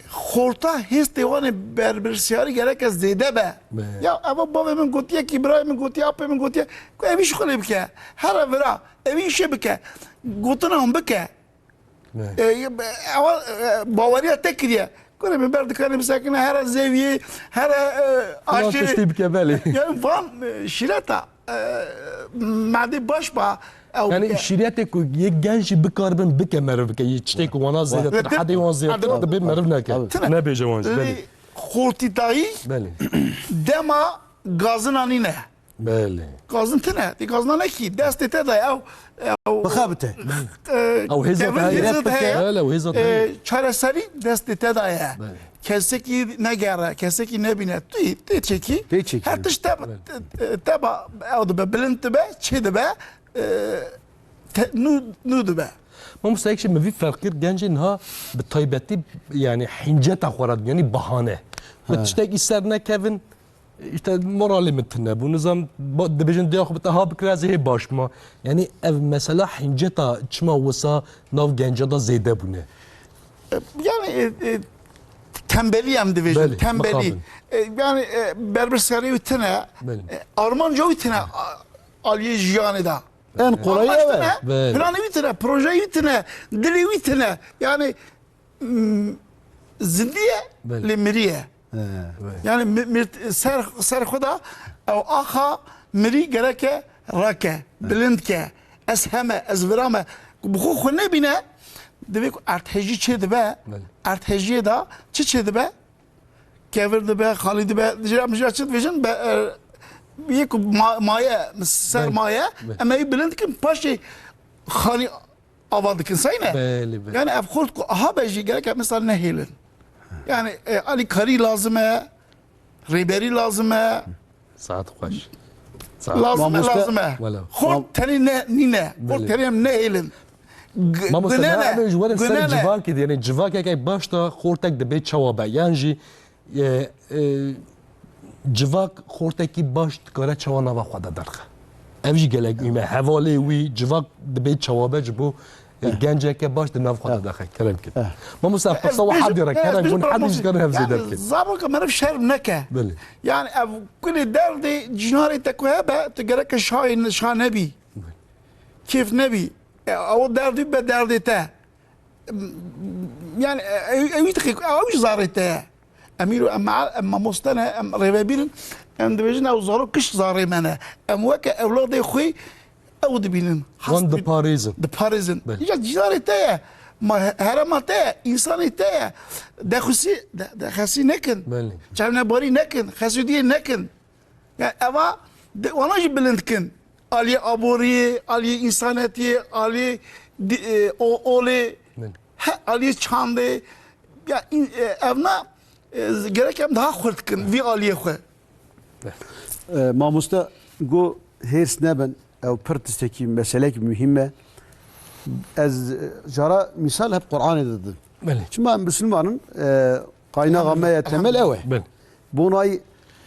خورتا هست دیوانه بربرسیاری gerek از زیده به یا اما بابا من گوتیه کی برای من گوتیه اپ من گوتیه کو اویش خلی بکه هر ورا اویش بکه گوتنا هم بکه اول باوریا تکریه کنه من برد کنه مساکن هر زاویه هر عاشر yani van şilata معدي باش با او يعني شرياتك يجنش بكاربن بكاميرا بك يشتيك وانا زيادة حد يوان زيادة بمرفنا كا نبي جوانش بالي خورتي تاعي بالي دما غازن انينه بالي غازن تنه دي غازن اكي دست تدا او بخابته او هزت هاي لا وهزت çare sari dest teda ya keseki ne gara keseki ne bine tu çeki her tışta taba او da بلنت be çede be nu be ما مستحيل ما في فرق جنج انها بطيبتي يعني حنجتها خورد يعني بهانه بتشتاق يسرنا كيفن işte morali mitne bu nizam dibijin diye xubta bikrazı he başma yani ev mesela hinceta çma vasa nav gencada zeyde bu ne yani tembeli hem dibijin tembeli yani berbersari ütene Armanca ütene aliye jiyane da en kolayı evet planı ütene proje ütene dili ütene yani zindiye lemiriye yani ser xuda او اخا مري gereke rake bilindke esheme ezvirame bu xu ne bine demek arteji çedi be arteji da çi be kevirdi be halidi be diyeceğim çet vision be bir maya sermaye ama bilindkin paşi hani avadıkın sayne yani afxult ko aha beji gereke mesela ne hilin yani Ali Kari lazım Riberi lazım saat hoş lazım Hort teni ne Hort teni ne elin ما مستمع به جوار سر جوار كده يعني جوار كي باشتا خورتك دبي تشوابه يعني جوار خورتك باش تكره تشوانا وخدا درخه امجي قالك ما حوالي وي جوار دبي تشوابه جبو جنجه که باش دناف خدا داخل كلام كده ما مستحيل تصور حد يرك كلام يكون حد يشكر نفسه ده كده زابك ما نعرف شرب نكه يعني كل الدار دي جناري تكوهبه تقرك شاي نبي كيف نبي او الدار دي بدار دي تا يعني اي دقيقه او زارته اميرو اما مستنى ام ربابيل ام دبجنا وزارو كش زاري منا ام وك اولاد خوي او دبينن وان ذا باريزن يا جارته ما هرمته انسانته ده خسي نكن جابنا بوري نكن خسودي نكن يعني اما وانا جبلندكن علي ابوري علي انسانتي علي اولي علي çandı ya evna gerekem daha xurtkin vi aliye xwe mamusta go hers neben ev pırtisteki meselek mühimme ez jara misal hep Kur'an'ı dedi. Çünkü Müslümanın kaynağı amaya temel eve. Bunay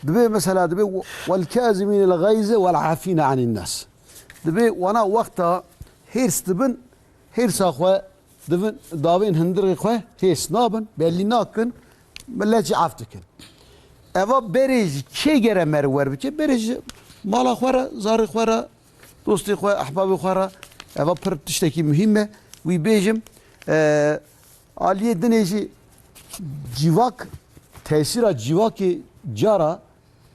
dibe mesela dibe vel kazimin el gayze vel afina anin nas. Dibe wana vakta hers dibin hers akwa dibin davin hindir akwa hers nabın belli nakın milleci aftikin. Eva berij çe gere merwer biçe berij mala khwara zari khwara dosti khwa ahbabi khwara eva pır tişteki mühimme vi bejim aliye dineji civak tesira civaki cara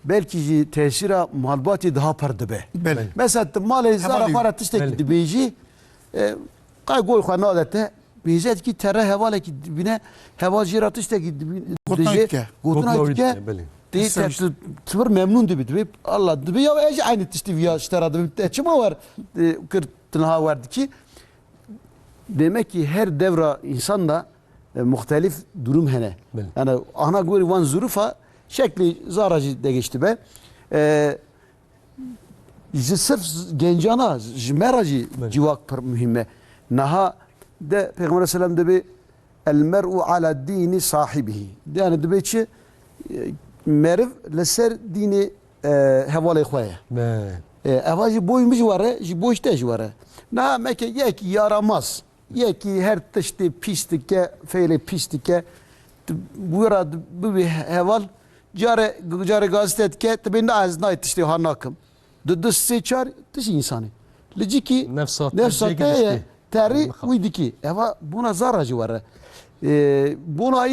belki tesira malbati daha pırdı be. Mesela mala zara khwara tişteki dibeji kay gol khwana adete بهزت کی تره حواله کی بینه هوا جیراتش تا کی Gotna itke. گوتنا که بله دی تبر ممنون دبی دبی الله دبی یا ايش aynı تشتي فيها اشترى دبي چما var كرت تنها vardı ki demek ki her devra insanda muhtelif durum hene. Beli. Yani ana göre van zurufa şekli zaracı de geçti be. Sırf gencana meracı Beli. civak per mühimme. Naha de Peygamber Aleyhisselam de bir el mer'u ala dini sahibihi. Yani de bir merv leser dini hevale khoya. بله Evacı boymuş var, boş teş var. Na meke yek yaramaz. Yeki her tişti pistike, feyle pistike. Bu arada bu bir heval. Care gazete ke tabi ne az ne tişti hanakım. Dıs seçar tiş insanı. Lici ki nefsat ya teri uydu ki. Eva buna zaracı var. Buna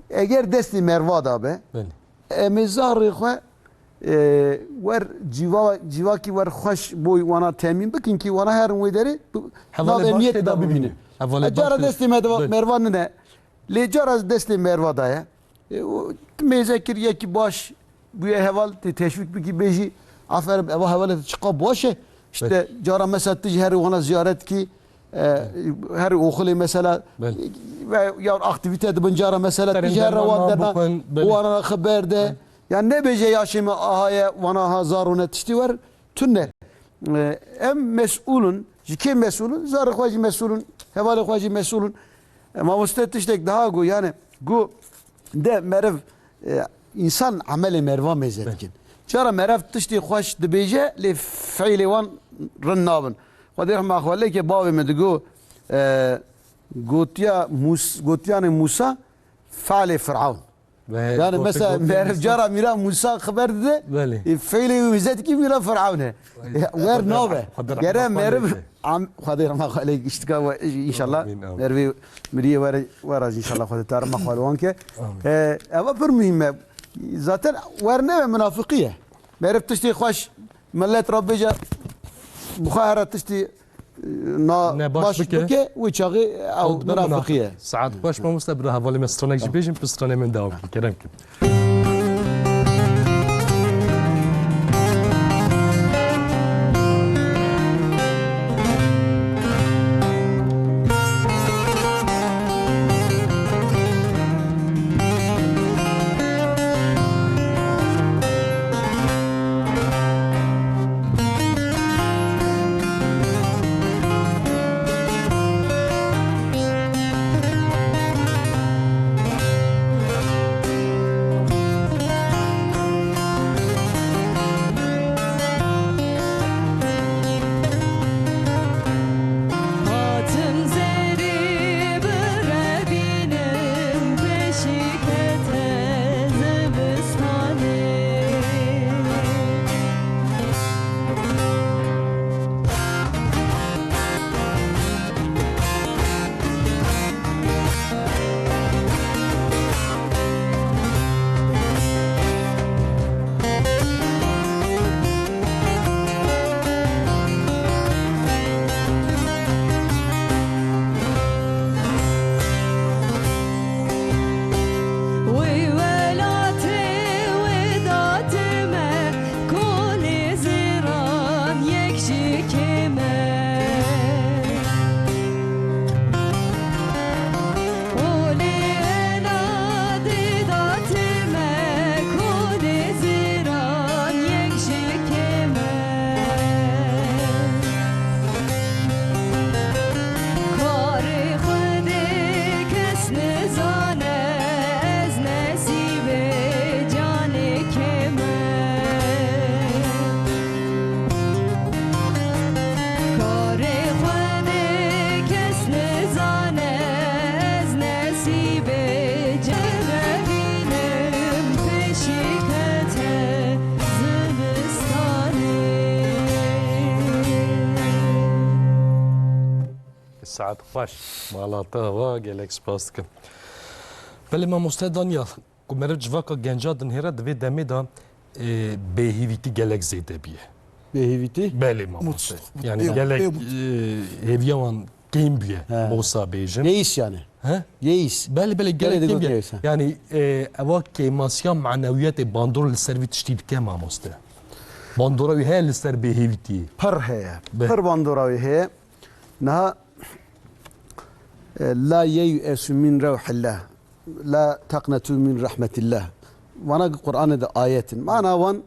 eğer desti mervada be. بله Emezarı khoa ور جیوا کی ور خوش بوی وانا تامین بکن کی وانا هر ویدری حواله ناو امنیت باش دا دا ببینه حواله جارا باش دستی مروان نه لجارا دستی مروادا ya mezekir ya ki baş bu heval teşvik bir ki beji aferin eva heval çıka başı işte cara mesela her ona ziyaret ki her okulu mesela ve ya aktivite de buncara mesela ticaret revatlarına bu ana haberde yani ne bece yaşımı ahaya vana hazaruna tişti var tünne em mesulun kim mesulun zar khwaji mesulun hevale khwaji mesulun ma mustetiştek daha go yani go de merev insan ameli merva mezetkin çara merev tişti khwaş de bece li fiili wan rannabın qadir ma khwale ke bawe med go gotiyan Musa faali Firavun yani mesela merv jara mira Musa haber dedi fiili vizet ki mira Firavun ver nove gere merv qadir ma khwale iştika inşallah mervi miriye var inşallah qadir tar ma khwalwan ke ava per mühimme zaten var ne münafıkiye merv tişti khoş millet rabbica مخاهرة تشتي باش بكي ويشاغي او منافقيه ساعات باش ما مستبر هذول مسترونك جبيجن بستروني من داوم كلام كده ساعت خوش مالاتا و گلک سپاس کم ولی ما مستعد دانیال که مرد جواکا گنجا دنهره دوی دمی دا بهیویتی گلک زیده بیه بهیویتی؟ بله ما مستعد یعنی گلک هیویوان kêm biye. Mosa bêjim. Yeis yani. He? Yeis. Belli belli Belli gelek de kêm biye. götürüyorsun. Yani eva kêmasiya maneviyetê bandor li ser vî tiştî dike mamoste. Bandora wî heye li ser bêhêvîtiyê. Pır heye. Be. Pır bandoravi heye. Naha la yeyesu min revhillah. La taqnatu min rahmetillah. Vana Kur'an'da da ayetin. Mana van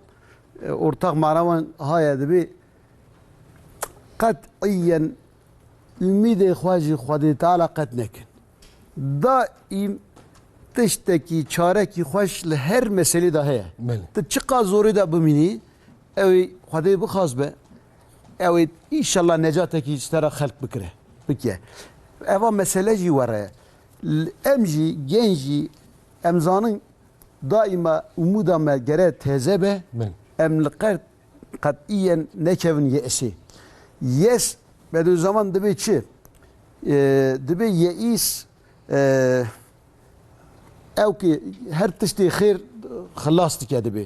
ortak mana van hayede bir قطعيا ümid خواجي خدای تعالی قد نکن. daim tişteki çareki hoş her mesele de heye. Belli. Te çıka zoru da bimini. Evi خدای بخواز به. Evi inşallah necateki istara halk bikre. Peki. Eva mesele ji var. Emji genci emzanın daima umuda me gere teze be. Belli. Emliqer katiyen nekevin ye'si. Yes bedü zaman dibe çi dibe yeis ev ki her tişti khir خلاص dike dibe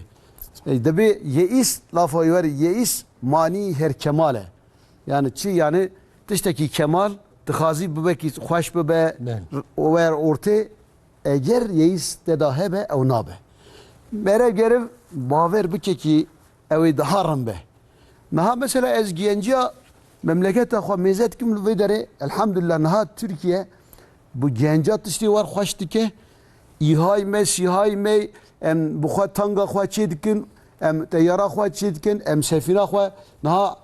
dibe yeis lafı var yeis mani her kemale yani çi yani tişteki kemal tıhazi bibe ki hoş bibe ver orta eğer yeis tedahe be ev nabe mere gerev baver bike ki ev daharam be naha mesela ez genciya memlekete xwe mêzet kim li vê derê elhamdülillah niha Türkiye bu genca tiştî war xweş dike îhay me sîhay me em bi xwe tanga xwe çê dikin em teyyara xwe çê dikin em sefîna xwe niha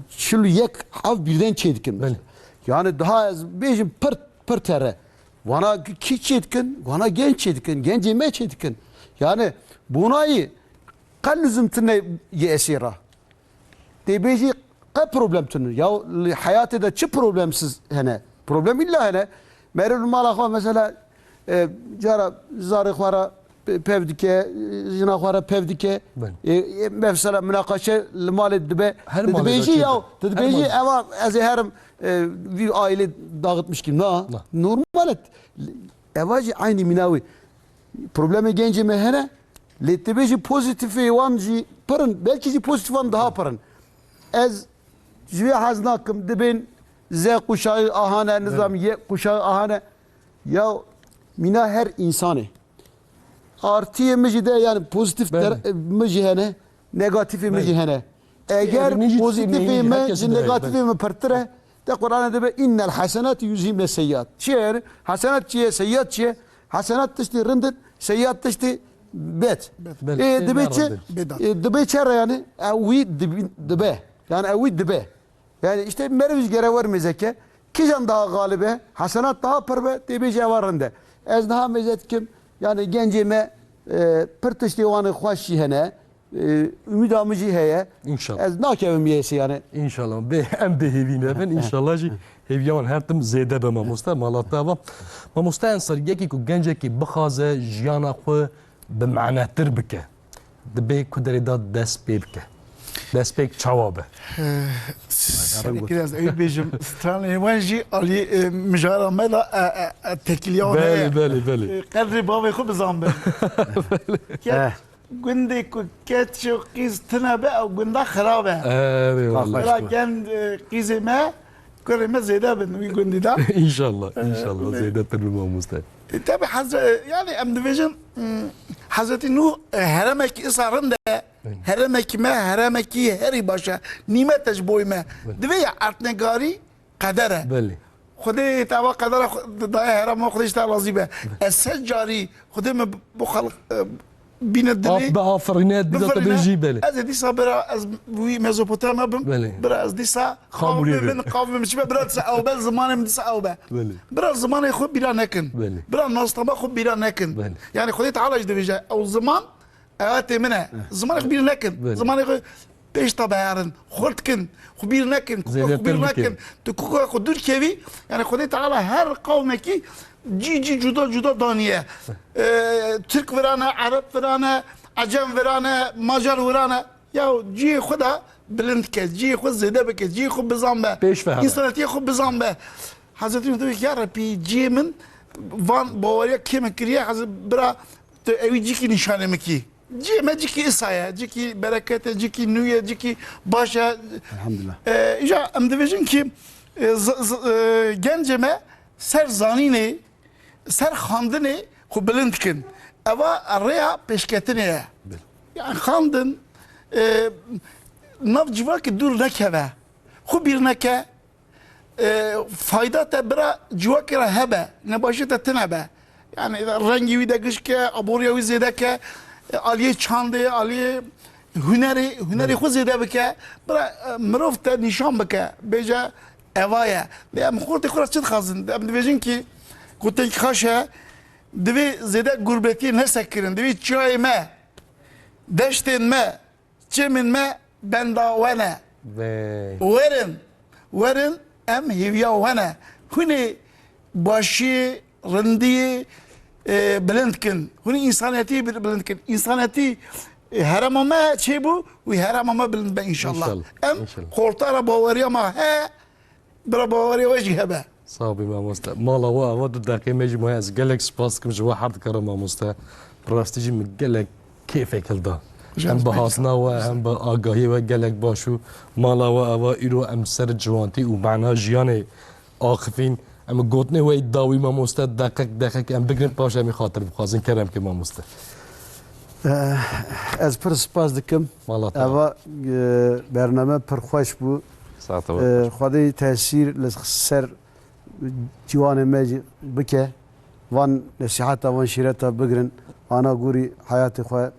çil û yek hev birden çê dikin yani daha ez bêjim pir tere wana kî çê dikin wana genç çê dikin gencê me çê dikin yani bunayı qel lüzum tune yeesîra têbêjî قد problem تنو ya hayatı da çi problemsiz hene problem illa hene merul malakha mesela cara zarı khara pevdike jina khara pevdike mesela münakaşa mal dibe dibeji ya dibeji eva az herim bir aile dağıtmış kim na normal et evaji aynı minavi problemi genci mehene le dibeji pozitif evanji pırın belki pozitif an daha pırın ez Jüve haznakım dibin Z kuşağı ahane nizam Y kuşağı ahane ya mina her insanı artıya mecide yani pozitif mecihene negatif mecihene eğer pozitif negatif pertire de Kur'an'da dibe innel hasenat yüzhimne seyyat şiir hasenat çiye seyyat çiye hasenat tişti rındıt seyyat tişti bet dibe çare yani evi dibe yani evi dibe yani işte merviz gere var mezeke kijan daha galibe hasenat daha perbe tibi cevarında ez daha mezet kim yani gencime pırtıştı vanı hoşi hene ümidamıcı heye inşallah ez nakevim yesi yani inşallah be em behevine ben inşallah ji heviyan her tim zede be mamosta malata va mamosta ensar yeki ku gence ki bixaze jiyana xwe bi manatir bike dibe ku derida dest pê bike dest pêk çawa be Biraz ev bejim stranı vanji ali mijara mela tekliya beli qadri bavê xwe bizan be gundê ku keç qîz tune be ew gunda xirab e valla gend qîzê me kurê me zêde bin wî gundî da inşallah zêde tir bi mamosta tabi yani em dibêjin Hazreti Nuh heremekî ısrarın de heremekî me heremekî herî başa nîmetej boy me divê ya artnegarî qeder e Xwedê tava qedera daye herema Xwedê ji te razî be ez sed carî Xwedê me bo xelq bîne dilê bafirîne dîsa jî belê ez ê dîsa bira ez wî Mezopotamya bim bira ez dîsa qavmê min çibe bira dîsa ew be zimanê min dîsa ew be bira zimanê xwe bîra nekin bira nastema xwe bîra nekin yani Xwedê Teala ji dibêje ew ziman ew min e zimanê xwe bîr nekin zimanê xwe pêş te beyarin xurt kin xwe bîr nekin xwe bîr nekin tu kuka xwe dur kevî yani Xwedê Teala her qawmekî cî cuda cuda daniye Türk virane Arap virane Acem virane Macar virane ya cî xwe da bilind ke cî xwe zêde bike cî xwe bizan be însaniyetiyê xwe bizan be Hazretî Nuh dibe ya Rabbi cî min van baweriya kê min kiriye bira tu evî cîkî nîşanê min kî cî me cîkî îsa ye cîkî bereket e cîkî nû ye cîkî baş e elhamdülillah îja em dibêjin ki genceme ser zanine ser xandine xu bilind kin. Eva rêya pêşketinê ye. Yani xandin nav civakê dûr nekeve. Xu bîr neke fayda te bira civakê re hebe. Nebaşî te tin hebe. Yani rengî wî de gişke, aboriya wî zêde ke, aliyê çandê, aliyê hunerê xwe zêde bike. Bira mirov te nîşan bike. Bêje eva ye. Em xortê xwe re çi dixwazin? Em dibêjin ki gotên xweş e divê zêde gurbetiyê nesekirin. Divê çiyayê me, deştên me, çêmên me benda we ne. Werin em hêviya we ne. Hûnê başiyê, rindiyê bilind kin. Hûnê însaniyetiyê bilind kin. İnsaniyetî herema me çêbû wî herema me bilind be inşallah. Em xortara baweriya me he, bira baweriya we jî hebe. صافي مامۆستا ماڵەوە ئەوە دوو داقیمەژی وایە گەلێک سپاس بکەم ژەوە حەرد کەڕە مامۆستا ڕاستیژی من گەلێک کێفێکلدا ئەم بە هاتناوە هەم بە ئاگاهیەوە گەلێک باش و ماڵەوە ئەوە ئیرۆ ئەم سەر جوانتی و معنا ژیانێ ئاخفین ئەمە گوتنێ وەی داوی مامۆستا دەقەک ئەم بگرن پاش ئەمی خاتر بخوازن کەرەم کە مامۆستا Ez pir spas dikim. Eva bername pir xweş bû. Xwedê tesîr li ser ciwanê me jî bike. Van nesîheta van şîreta bigirin. Ana gûrî hayatê xwe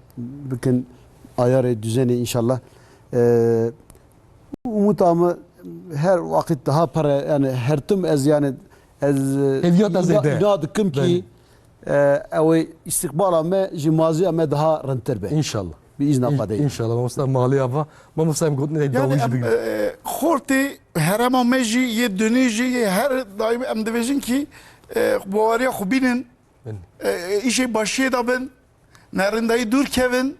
bikin ayarê düzenê inşallah. Umuta me her vakit daha pere yani her tim ez yani ez ina dikim ki ew istikbala me ji mazîya me daha rintir be. İnşallah. بإذن قدي إن شاء الله مامۆستا ماڵی ئەڤە مامۆستا گوتنێ داویش بگرن خورتê herema me jî yê dunê jî her daîm em dibêjin ki baweriya xwe bînin îşê başiyê da bin nerindayî dûr kevin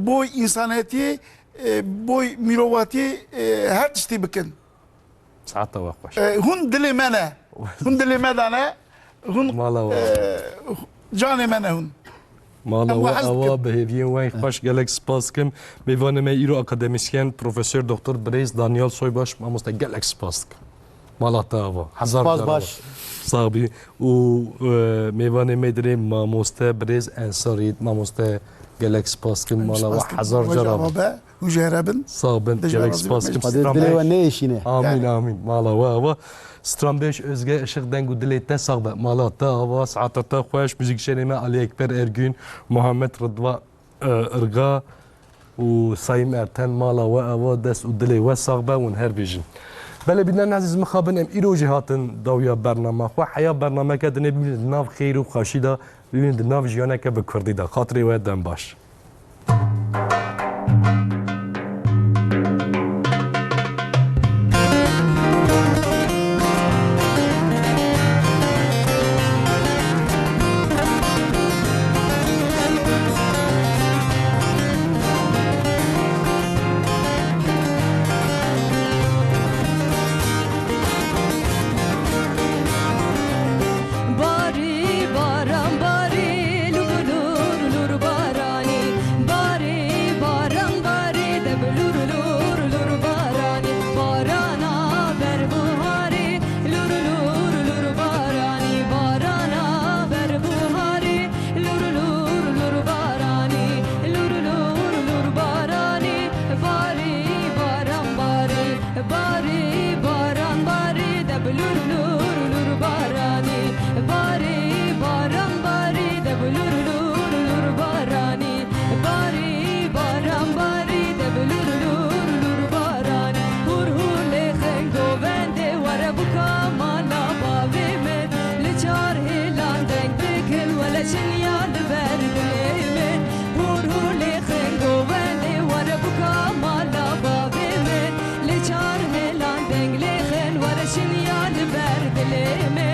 boy însaniyetiyê boy mirovatiyê her tiştî bikin سعادتە وا خۆش hûn dilê me ne hûn dilê me da ne hûn canê me ne hûn ماڵەوە ئەوە بەهێویە وای خۆش گەلێک سپاس بکەم میوانەمە ئیرۆ ئەکادمیسیان پرۆفسۆر دکتۆر برێز دانیال سۆی باش مامۆستا گەلێک سپاس بکەم ماڵاتە ئەوە هەزار باش سابی و میوانەمە درێ مامۆستا برێز ئەنساریت مامۆستا گەلێک سپاس بکەم ماڵەوە هەزار جارە وجهربن سابن گەلێک سپاس بکەم ئامین ئامین ماڵەوە ئەوە سترامبێش ئۆزگە عشق دەنگ و دلێت تە ساغ بە ماڵاتە ئەوە سعاتەتە خۆش موزیکشێنێمە علی ئەکبەر ئەرگون محەممەد ڕدوا ئەرگا و سایم ئەرتەن ماڵەوە ئەوە دەست و دلێ وە ساغ بە ون هەر بێژن بەلە بینە نازیز مخابن ئەم ئیرۆژی هاتن داویا بەرنامە خۆ حیا بەرنامەکە دنێ ببینێت ناو خێر و خاشیدا ببینێت ناو ژیانەکە بە کوردیدا خاترێ وە دەم باش Let